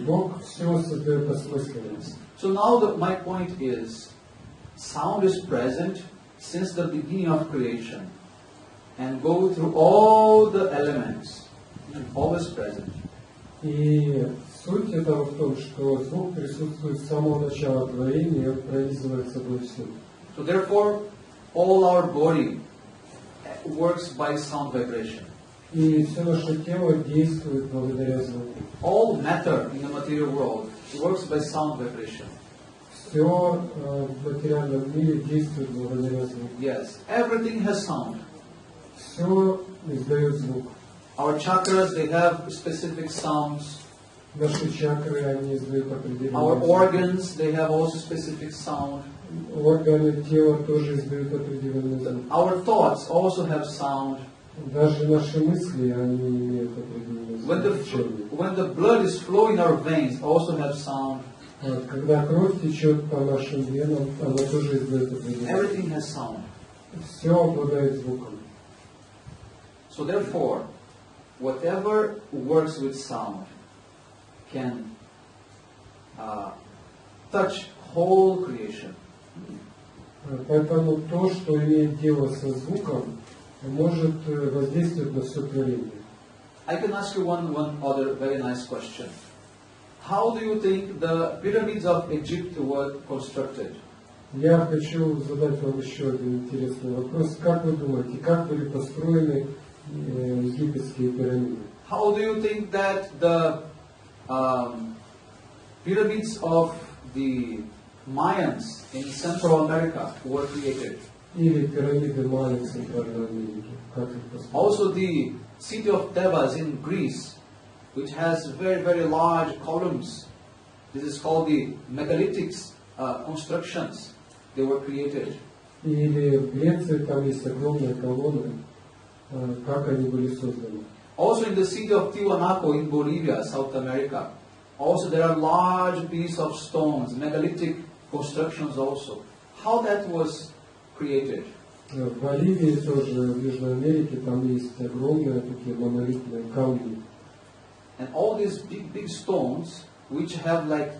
Бог все создает осмысленность. So now my point is, sound is present since the beginning of creation and go through all the elements, always present. И суть этого в том, что звук присутствует с самого начала творения, и он пронизывает собой все. So therefore, all our body works by sound vibration. И все наше тело действует благодаря звуку. All matter in the material world works by sound vibration. Все в материальном мире действует благодаря звуку. Yes, everything has sound. Все издает звук. Our chakras, they have specific sounds. Наши чакры, они издают определенные Our звуки. organs, they have also specific sound. Органы тела тоже издают определенные звуки. Our thoughts also have sound. Даже наши мысли, они имеют определенные звучание. When the blood is flowing in our veins, also have sound. Когда кровь течет по нашим венам, она тоже издает определенные. Everything has sound. Все обладает звуком. So therefore, whatever works with sound can touch whole creation. Поэтому то, что имеет дело со звуком, может воздействовать на все творение. I can ask you one other very nice question. How do you think the pyramids of Egypt were constructed? Я хочу задать вам еще один интересный вопрос. Как вы думаете, как были построены египетские пирамиды? How do you think that the pyramids of the Mayans in Central America were created? Или пирамиды майя в Центральной Америке? Как их построили? Also the city of Thebes in Greece, which has very, very large columns. This is called the megalithic constructions. They were created. Или в Греции там есть огромные колонны, как они были созданы. Also in the city of Tiwanaku in Bolivia, South America, also there are large pieces of stones, megalithic constructions also. How that was created? В Боливии тоже, в Южной Америке, там есть огромные такие монолитные камни. And all these big, big stones, which have like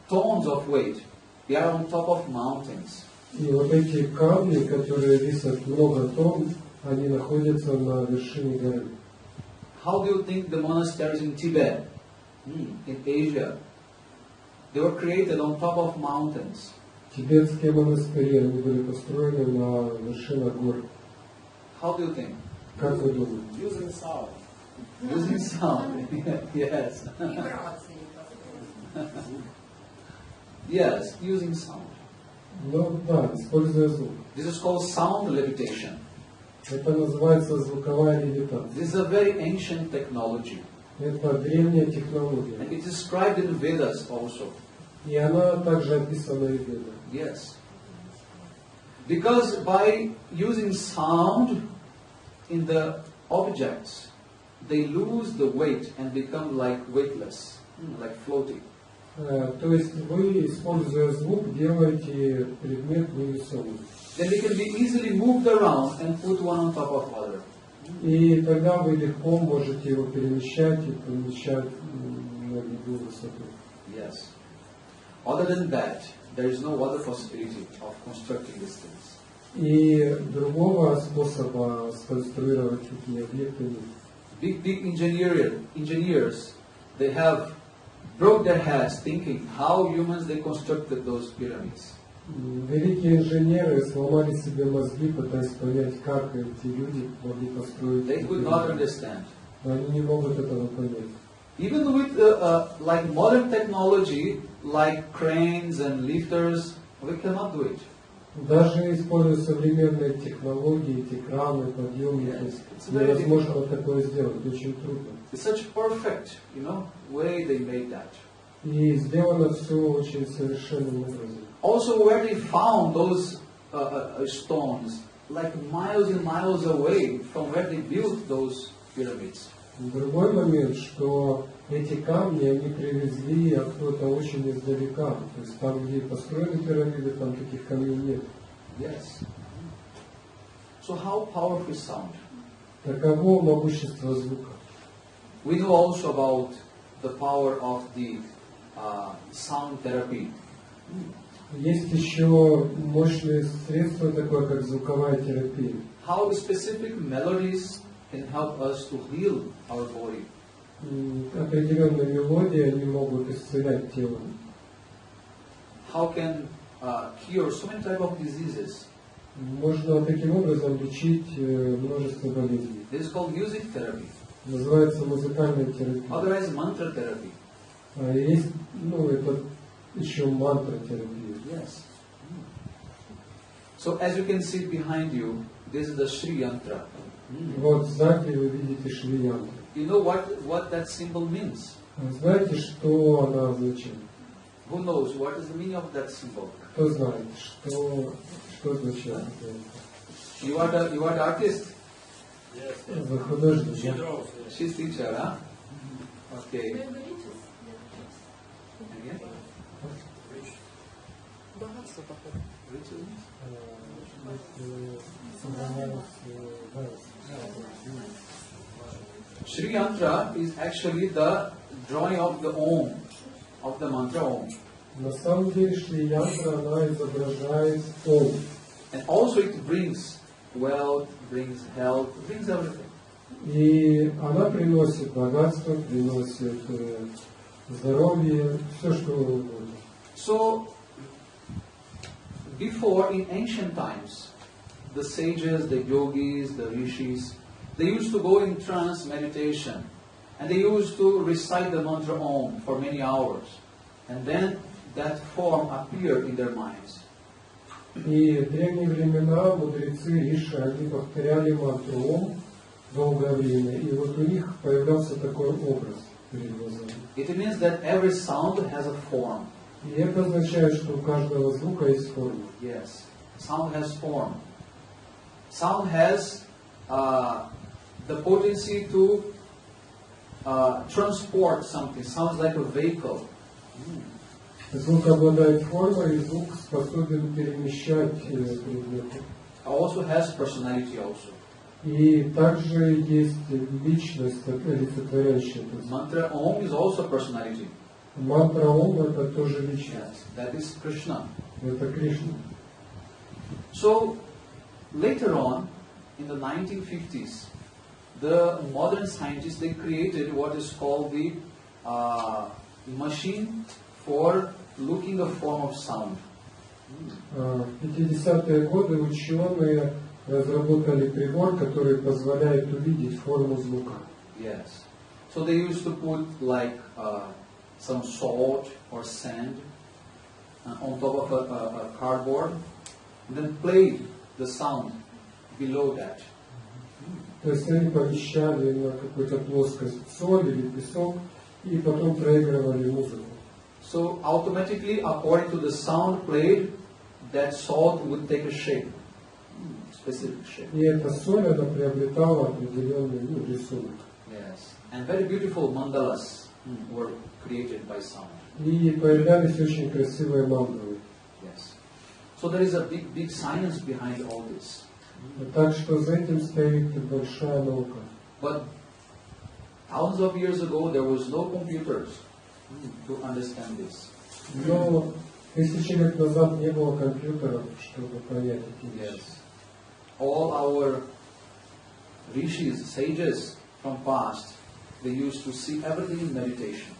tons of weight, they are on top of mountains. И вот эти камни, которые весят много тонн, они находятся на вершине горы. How do you think the monasteries in Tibet, in Asia, they were created on top of mountains? Тибетские монастыри, они были построены на вершинах гор. How do you think? Как вы думаете? Using sound. Using sound. Yes. Yes, using sound. Ну да, используя звук. This is called sound levitation. Это называется звуковая левитация. This is a very ancient technology. Это древняя And технология. it is described in Vedas also. И она также описана и в Ведах. Yes. Because by using sound in the objects, they lose the weight and become like weightless, like floating. То есть вы, используя звук, делаете предмет невесомым. Then they can be easily moved around and put one on top of other. И тогда вы легко можете его перемещать и помещать на любую высоту. Yes. Other than that, there is no other possibility of constructing these things. И другого способа сконструировать такие объекты нет. Big engineers, they have broke their heads thinking how humans they constructed those pyramids. Великие инженеры сломали себе мозги, пытаясь понять, как эти люди могли построить. They could not understand. Но они не могут этого понять. Even with like modern technology, like cranes and lifters, we cannot do it. Даже используя современные технологии, эти краны, подъемники, невозможно такое сделать, очень трудно. It's such perfect, way they made that. И сделано все очень совершенным образом. Also, where they found those stones, like miles and miles away from where they built those pyramids. Другой момент, что эти камни они привезли откуда-то очень издалека. То есть там, где построены пирамиды, там таких камней нет. Yes. So how powerful is sound? Таково могущество звука. We know also about the power of the sound therapy. Есть еще мощные средства, такое как звуковая терапия. How specific melodies can help us to heal our body. Определенные мелодии они могут исцелять тело. How can cure so many types of diseases? Можно таким образом лечить множество болезней. This is called music therapy. Называется музыкальная терапия. Otherwise, mantra therapy. Есть, это еще мантра терапия. Yes. So as you can see behind you, this is the Shri Yantra. Вот сзади вы видите Шри Янтру. You know what that symbol means? Знаете, что она означает? Who knows what is the meaning of that symbol? Кто знает, что означает? You are the artist. Вы художник. She's teacher, huh? Okay. Again? Riches? Shri Yantra is actually the drawing of the Om, of the mantra Om. На самом деле Шри Янтра, она изображает Ом. And also it brings wealth, brings health, brings everything. И она приносит богатство, приносит здоровье, все что угодно. So, before in ancient times, the sages, the yogis, the rishis, they used to go in trance meditation and they used to recite the mantra Om for many hours. And then that form appeared in their minds. И в древние времена мудрецы Риши, они повторяли мантру Ом долгое время, и вот у них появлялся такой образ перед глазами. It means that every sound has a form. И это означает, что у каждого звука есть форма. Yes, sound has form. Sound has the potency to transport something. Sounds like a vehicle. Звук обладает формой, и звук способен перемещать предметы. Also has personality also. И также есть личность, олицетворяющая это. Mantra Om is also personality. Мантра Ом это тоже личность. Yes, that is Krishna. Это Кришна. So later on, in the 1950s, the modern scientists they created what is called the machine for looking the form of sound. В 50-е годы ученые разработали прибор, который позволяет увидеть форму звука. Yes. So they used to put like some salt or sand on top of a cardboard, and then play the sound below that. То есть они помещали на какую-то плоскость соль или песок и потом проигрывали музыку. So automatically, according to the sound played, that salt would take a shape. specific shape. И эта соль, она приобретала определенный рисунок. Yes. And very beautiful mandalas were created by sound. И появлялись очень красивые мандалы. Yes. So there is a big science behind all this. Так что за этим стоит большая наука. But thousands of years ago there was no computers to understand this. Но 1000 лет назад не было компьютеров, чтобы понять эти вещи. Yes. All our rishis, sages from past, they used to see everything in meditation.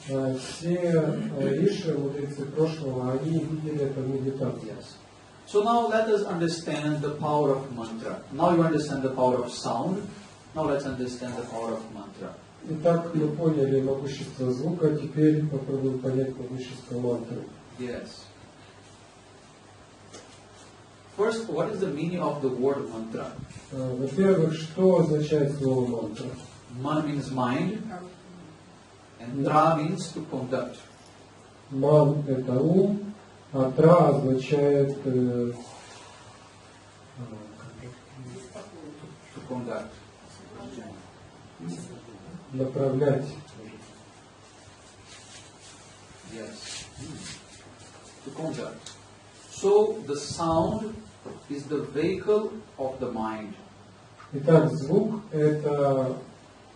Все риши, мудрецы прошлого, они видели это в медитации. Yes. So now let us understand the power of mantra. Now you understand the power of sound. Now let's understand the power of mantra. Итак, мы поняли могущество звука, теперь попробуем понять могущество мантры. Yes. First, what is the meaning of the word mantra? Во-первых, что означает слово мантра? Man means mind, and tra means to conduct. Ман – это ум, а тра означает To conduct. направлять. Yes. To conduct. So the sound is the vehicle of the mind. Итак, звук – это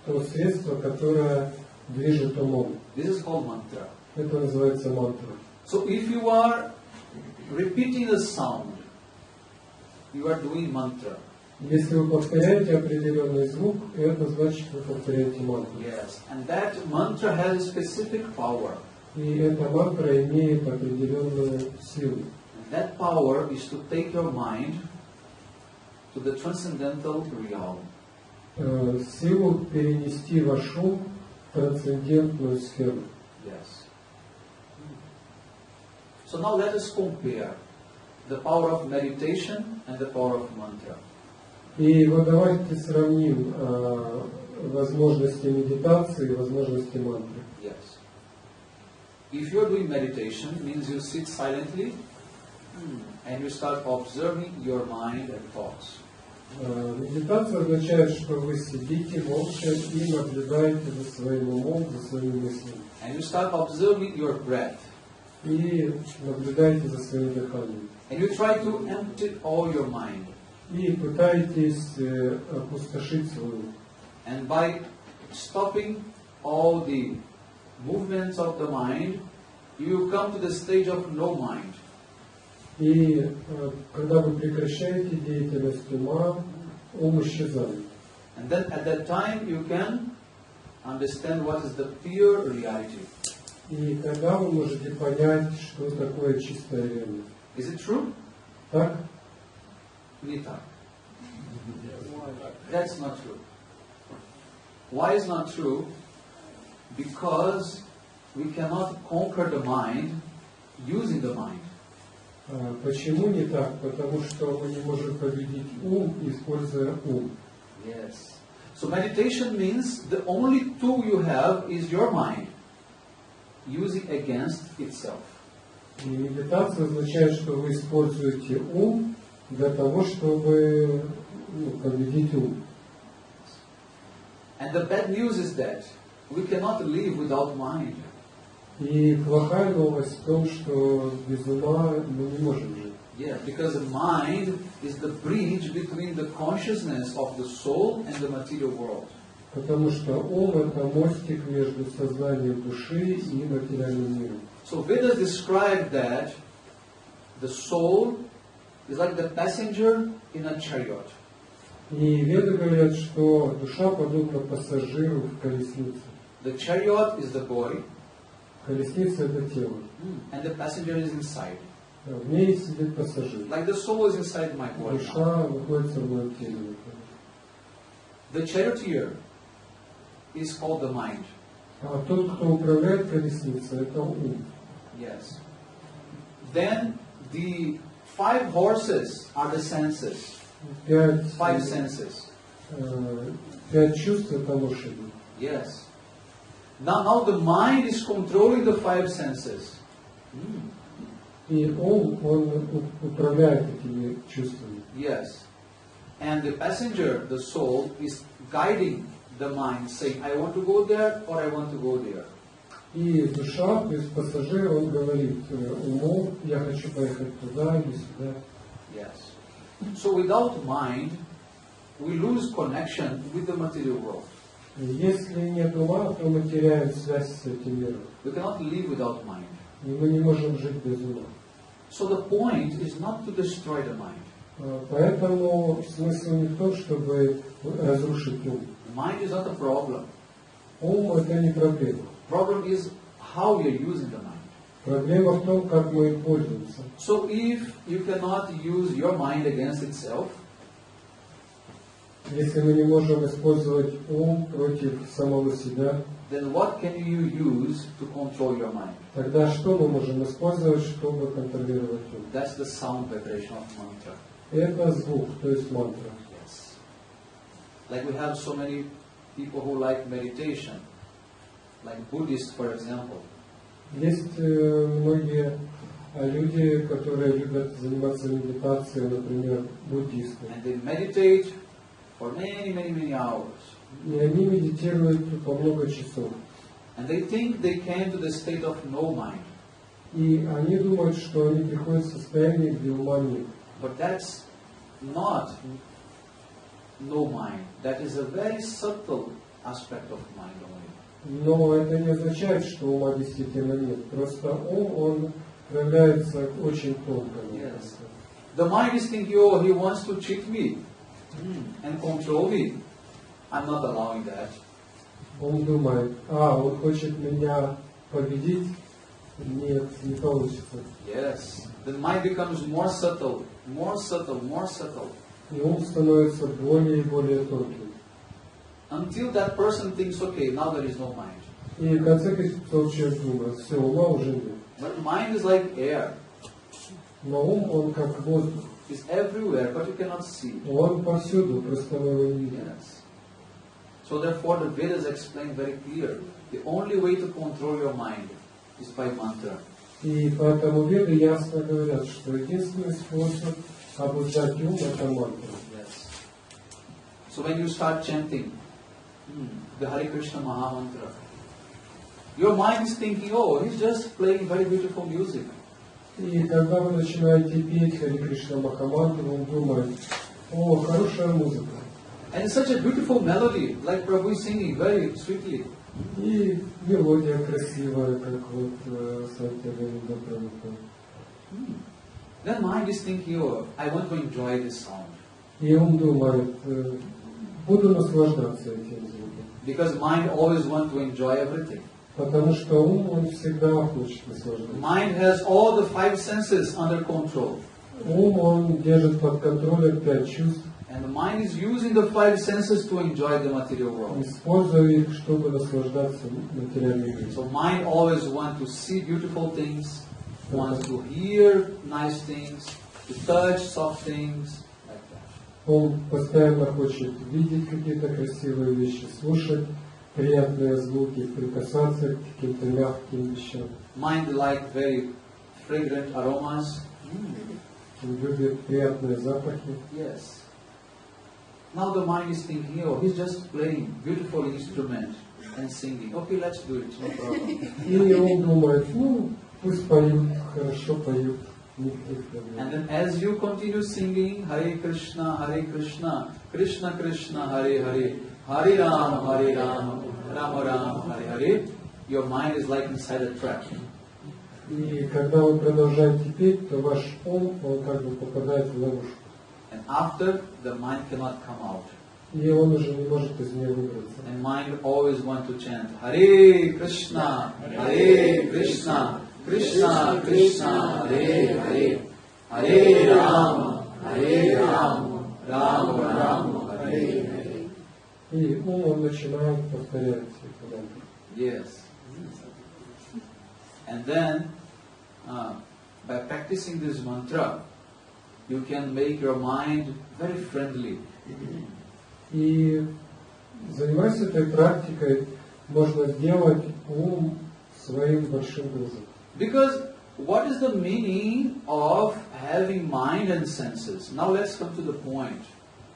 то средство, которое движет умом. This is called mantra. Это называется мантра. So if you are repeating the sound, you are doing mantra. Если вы повторяете определенный звук, это значит, вы повторяете мантру. Yes. And that mantra has a specific power. И эта мантра имеет определенную силу. And that power is to take your mind to the transcendental realm. Силу перенести ваш ум в трансцендентную сферу. Yes. So now let us compare the power of meditation and the power of mantra. И вот давайте сравним возможности медитации и возможности мантры. Yes. If you are doing meditation, it means you sit silently and you start observing your mind and thoughts. Медитация означает, что вы сидите молча и наблюдаете за своим умом, за своими мыслями. And you start observing your breath. И наблюдаете за своим дыханием. And you try to empty all your mind. И пытаетесь опустошить свой ум. And by stopping all the movements of the mind, you come to the stage of no mind. И когда вы прекращаете деятельность ума, ум исчезает. And then at that time you can understand what is the pure reality. И тогда вы можете понять, что такое чистая реальность. Is it true? Так? Не так. That's not true. Why is not true? Because we cannot conquer the mind using the mind. Почему не так? Потому что мы не можем победить ум, используя ум. Yes. So meditation means the only tool you have is your mind, using against itself. И медитация означает, что вы используете ум для того, чтобы победить ум. And the bad news is that we cannot live without mind. И плохая новость в том, что без ума мы не можем жить. Yeah, because the mind is the bridge between the consciousness of the soul and the material world. Потому что ум – это мостик между сознанием души и материальным миром. So Vedas describe that the soul is like the passenger in a chariot. И веды говорят, что душа подобна пассажиру в колеснице. The chariot is the body, Колесница – это тело. and the passenger is inside. В ней сидит пассажир. Like the soul is inside my body. Душа находится в моем теле. The charioteer is called the mind. А тот, кто управляет колесницей, это ум. Yes. Then the 5 horses are the senses. 5 senses. 5 чувств – это лошади. Yes. Now the mind is controlling the 5 senses. И ум, он управляет этими чувствами. Yes. And the passenger, the soul, is guiding the mind, saying, I want to go there or I want to go there. И душа, то есть пассажир, он говорит уму, я хочу поехать туда или сюда. Yes. So without mind, we lose connection with the material world. И если нет ума, то мы теряем связь с этим миром. We cannot live without mind. И мы не можем жить без ума. So the point is not to destroy the mind. Поэтому смысл не в том, чтобы разрушить ум. The mind is not a problem. Ум – это не проблема. Problem is how we are using the mind. Проблема в том, как мы им пользуемся. So if you cannot use your mind against itself, Если мы не можем использовать ум против самого себя, then what can you use to control your mind? тогда что мы можем использовать, чтобы контролировать ум? That's the sound vibration of mantra. Это звук, то есть мантра. Yes. Like we have so many people who like meditation, like Buddhists, for example. Есть многие люди, которые любят заниматься медитацией, например, буддисты. And they meditate for many hours. И они медитируют по много часов. And they think they came to the state of no mind. И они думают, что они приходят в состояние, где ума нет. But that's not no mind. That is a very subtle aspect of mind only. Но это не означает, что ума действительно нет. Просто ум, он проявляется очень тонко. Yes. The mind is thinking, oh, he wants to cheat me and control me. I'm not allowing that. Он думает, он хочет меня победить? Нет, не получится. Yes. The mind becomes more subtle. И ум становится более и более тонким. Until that person thinks, okay, now there is no mind. И в конце концов человек думает, все, ума уже нет. But mind is like air. Но ум, он как воздух. It's everywhere, but you cannot see. Он повсюду, просто мы его не видим. Yes. So therefore the Vedas explain very clear. The only way to control your mind is by mantra. И поэтому веды ясно говорят, что единственный способ обуздать ум – это мантра. Yes. So when you start chanting the Hare Krishna Maha Mantra, your mind is thinking, oh, he's just playing very beautiful music. И когда вы начинаете петь Харе Кришна Махамантру, он думает, о, хорошая музыка. And it's such a beautiful melody, like Prabhu is singing very sweetly. И мелодия красивая, как вот Санта-Ленина Прабхупада. Then mind is thinking, oh, I want to enjoy this sound. И он думает, буду наслаждаться этим звуком. Because mind always wants to enjoy everything. Потому что ум, он всегда хочет наслаждаться. Mind has all the five senses under control. Ум, он держит под контролем 5 чувств. And the mind is using the five senses to enjoy the material world. Используя их, чтобы наслаждаться материальным миром. So mind always wants to see beautiful things, wants to hear nice things, to touch soft things, like that. Он постоянно хочет видеть какие-то красивые вещи, слушать приятные звуки, прикасаться к каким-то мягким вещам. Mind like very fragrant aromas. Он любит приятные запахи. Yes. Now the mind is thinking, oh, he's just playing beautiful instrument and singing. Okay, let's do it, no problem. И он думает, пусть поют, хорошо поют, никаких проблем. And then as you continue singing Hare Krishna, Krishna Krishna, Hare Hare, Hare Ram, Rama Ram, Hare Hare, your mind is like inside a trap. И когда вы продолжаете петь, то ваш ум, он как бы попадает в ловушку. And after, the mind cannot come out. И он уже не может из нее выбраться. And mind always want to chant Hare Krishna, Krishna Krishna, Hare Hare, Hare Rama, Rama Rama, Hare Hare. И ум, он начинает повторять эти мантры. Yes. And then, by practicing this mantra, you can make your mind very friendly. И занимаясь этой практикой, можно сделать ум своим большим другом. Because what is the meaning of having mind and senses? Now let's come to the point.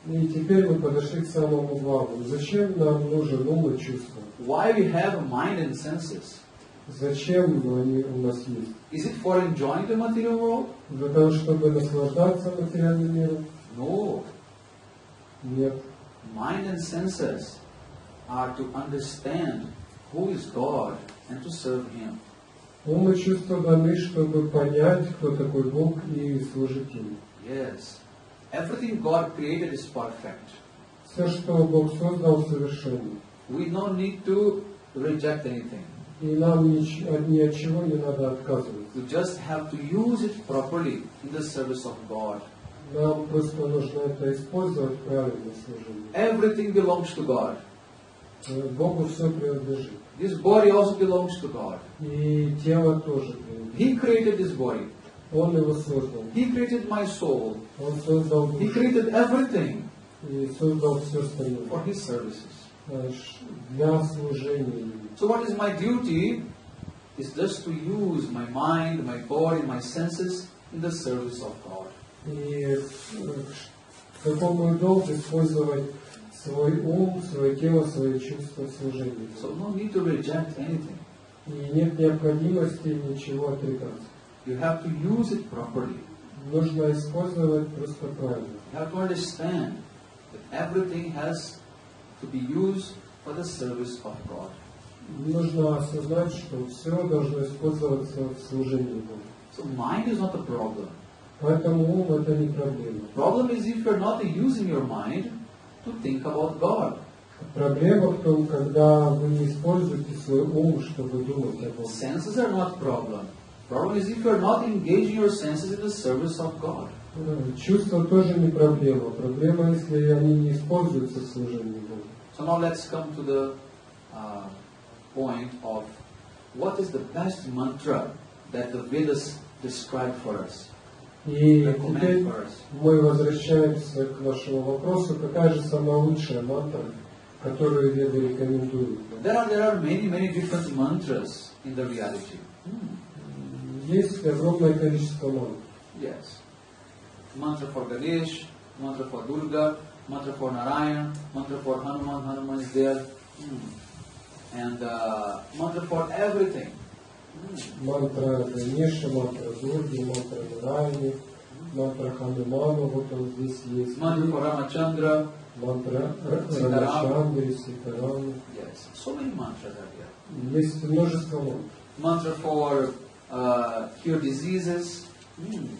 И теперь мы подошли к самому главному. Зачем нам нужен ум и чувства? Why we have mind and senses? Зачем они у нас есть? Is it for enjoying the material world? Для того, чтобы наслаждаться материальным миром? No. Нет. Mind and senses are to understand who is God and to serve Him. Ум и чувства даны, чтобы понять, кто такой Бог и служить Ему. Yes. Everything God created is perfect. Все, что Бог создал, совершенно. We don't need to reject anything. И нам ни от чего не надо отказываться. You just have to use it properly in the service of God. Нам просто нужно это использовать правильно в служении. Everything belongs to God. Богу все принадлежит. This body also belongs to God. И тело тоже принадлежит. He created this body. Он его создал. He created my soul. Он создал He душу created everything и создал все остальное for His services. для служения Ему. So what is my duty? Is just to use my mind, my body, my senses in the service of God. И какой мой долг использовать свой ум, свое тело, свои чувства в служении. So no need to reject anything. И нет необходимости ничего отрекаться. You have to use it properly. Нужно использовать просто правильно. You have to understand that everything has to be used for the service of God. Нужно осознать, что все должно использоваться в служении Богу. So mind is not a problem. Поэтому ум это не проблема. Problem is if you're not using your mind to think about God. Проблема в том, когда вы не используете свой ум, чтобы думать о Боге. Senses are not problem. Problem is if you're not engaging your senses in the service of God. Чувства тоже не проблема. Проблема, если они не используются в служении Богу. So now let's come to the point of what is the best mantra that the Vedas describe for us. И Recommend теперь for us. мы возвращаемся к вашему вопросу, какая же самая лучшая мантра, которую Веды рекомендуют. There are many different mantras in the reality. Есть огромное количество мантр. Yes. Mantra for Ganesh, mantra for Durga, mantra for Narayana, mantra for Hanuman, Hanuman is there. And mantra for everything. Мантра Ганеша, мантра Дурги, мантра Нараяни, мантра Ханумана, вот он здесь есть. Mantra for Ramachandra. Мантра Рамачандри, Ситарам. Yes. So many mantras are there. Есть множество мантр. Mantra for cure diseases.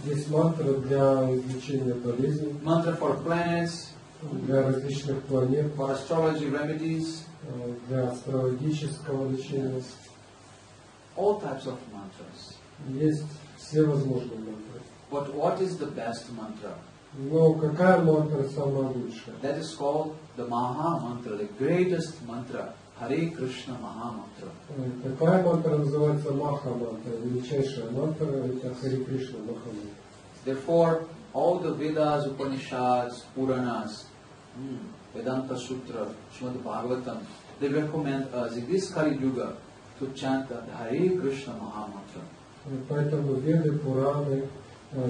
Есть мантра для излечения болезней, Mantra for planets. для различных планет, For astrology remedies. для астрологического лечения. All types of mantras. Есть все возможные мантры. But what is the best mantra? Но какая мантра самая лучшая? That is called the Maha Mantra, the greatest mantra. Hare Krishna Maha Mantra. Такая мантра называется Маха мантра, величайшая мантра, это Харе Кришна Маха мантра. Therefore, all the Vedas, Upanishads, Puranas, Vedanta Sutra, Srimad Bhagavatam, they recommend us in this Kali Yuga to chant the Hare Krishna Maha Mantra. Поэтому Веды, Пураны,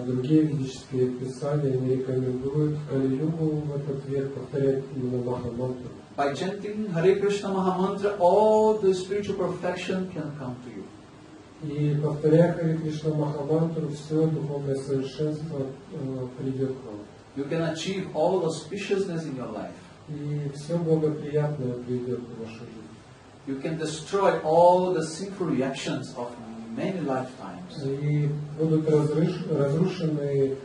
другие ведические писания не рекомендуют в Кали-югу в этот век повторять именно Маха мантру. By chanting Hare Krishna Maha Mantra, all the spiritual perfection can come to you. И повторяя Харе Кришна Маха мантру, все духовное совершенство придет к вам. You can achieve all auspiciousness in your life. И все благоприятное придет в вашу жизнь. You can destroy all the sinful reactions of many lifetimes. И будут разрушены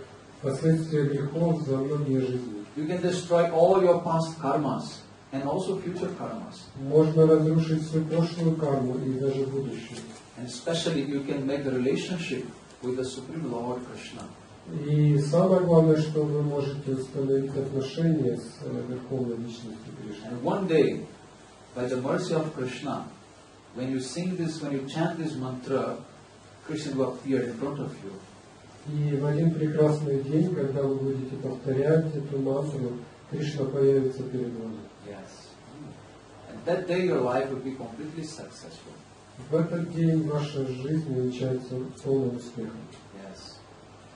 последствия грехов за многие жизни. You can destroy all your past karmas and also future karmas. Можно разрушить всю прошлую карму и даже будущее. And especially you can make a relationship with the Supreme Lord Krishna. И самое главное, что вы можете установить отношения с Верховной Личностью Кришны. And one day, by the mercy of Krishna, when you sing this, when you chant this mantra, Krishna will appear in front of you. И в один прекрасный день, когда вы будете повторять эту мантру, Кришна появится перед вами. Yes. And that day your life will be completely successful. В этот день ваша жизнь увенчается полным успехом. Yes.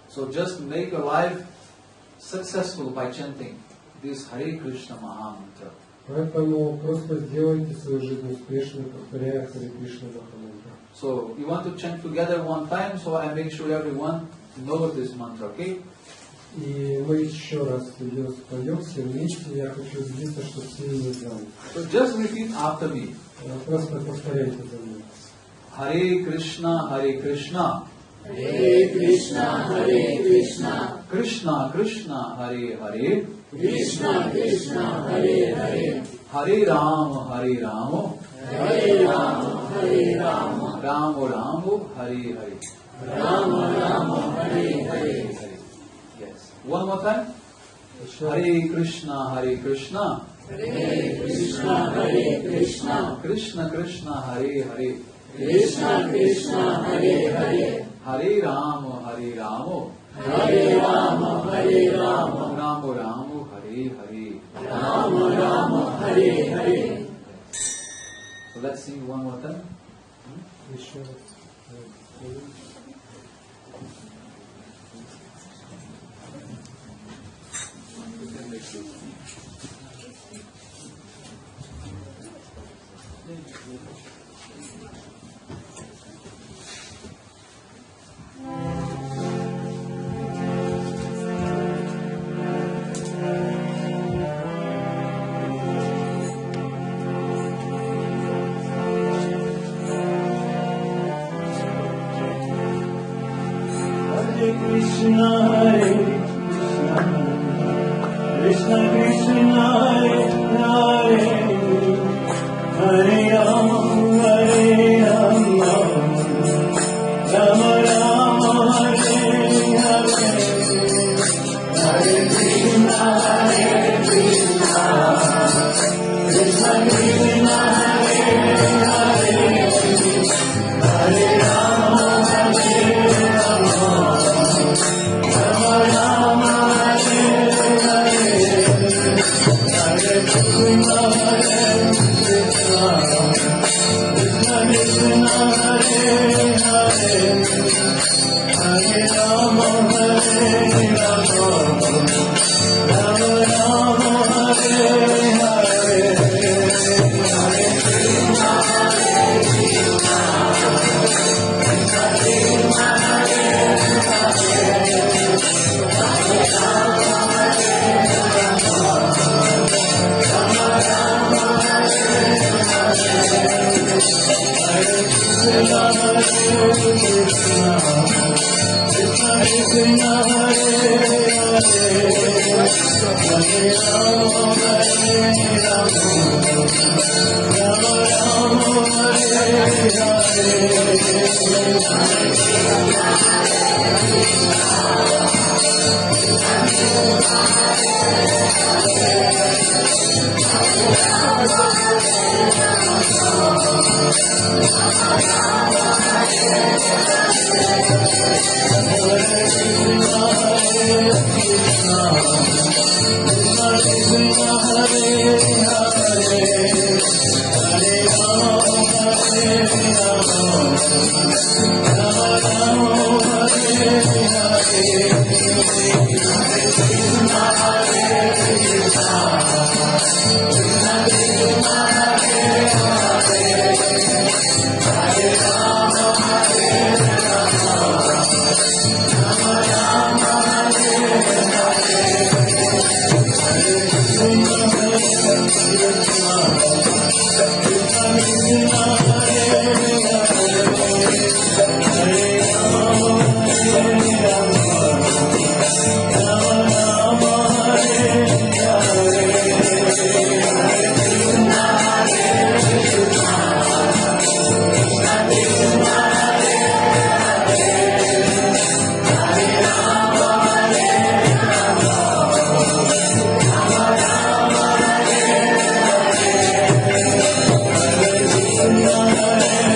So just make your life successful by chanting this Hare Krishna Mahamantra. Поэтому просто сделайте свою жизнь успешной, повторяя Харе Кришна Махамантра. So you want to chant together one time, so I make sure everyone knows this mantra, okay? И мы еще раз ее споем все вместе. Я хочу убедиться, что все ее знают. So just repeat after me. Просто повторяйте за мной. Hare Krishna, Hare Krishna. Hare Krishna, Hare Krishna, Krishna Krishna, Hare Hare. Krishna Krishna, Hare Hare, Hare Rama, Hare Rama. Hare Rama, Hare Rama, Rama Rama, Hare Hare. Rama Rama, Hare Hare. Yes. One more time. Hare Krishna, Hare Krishna. Hare Krishna, Hare Krishna, Krishna Krishna, Hare Hare. Krishna Krishna, Hare Hare, Hare Rama, Hare Rama. Hare Rama, Hare Rama, Rama Rama, Hare Hare. Rama Rama, Hare Hare. So let's sing one more time. Еще раз. Hare Krishna, Hare Krishna, Krishna Krishna, Hare Hare, Hare Rama, Hare Rama, Rama Rama, Hare Hare, Hare Krishna, Hare Krishna, Krishna Krishna, Hare Hare, Hare Rama, Hare Rama, Rama Rama, Hare Hare, Hare Krishna, Hare Krishna, Krishna Krishna, Hare Hare, Hare Rama, Hare Rama, Rama Rama, Hare Hare, Hare Krishna, Hare Krishna, Krishna Krishna, Hare Hare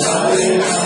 Hare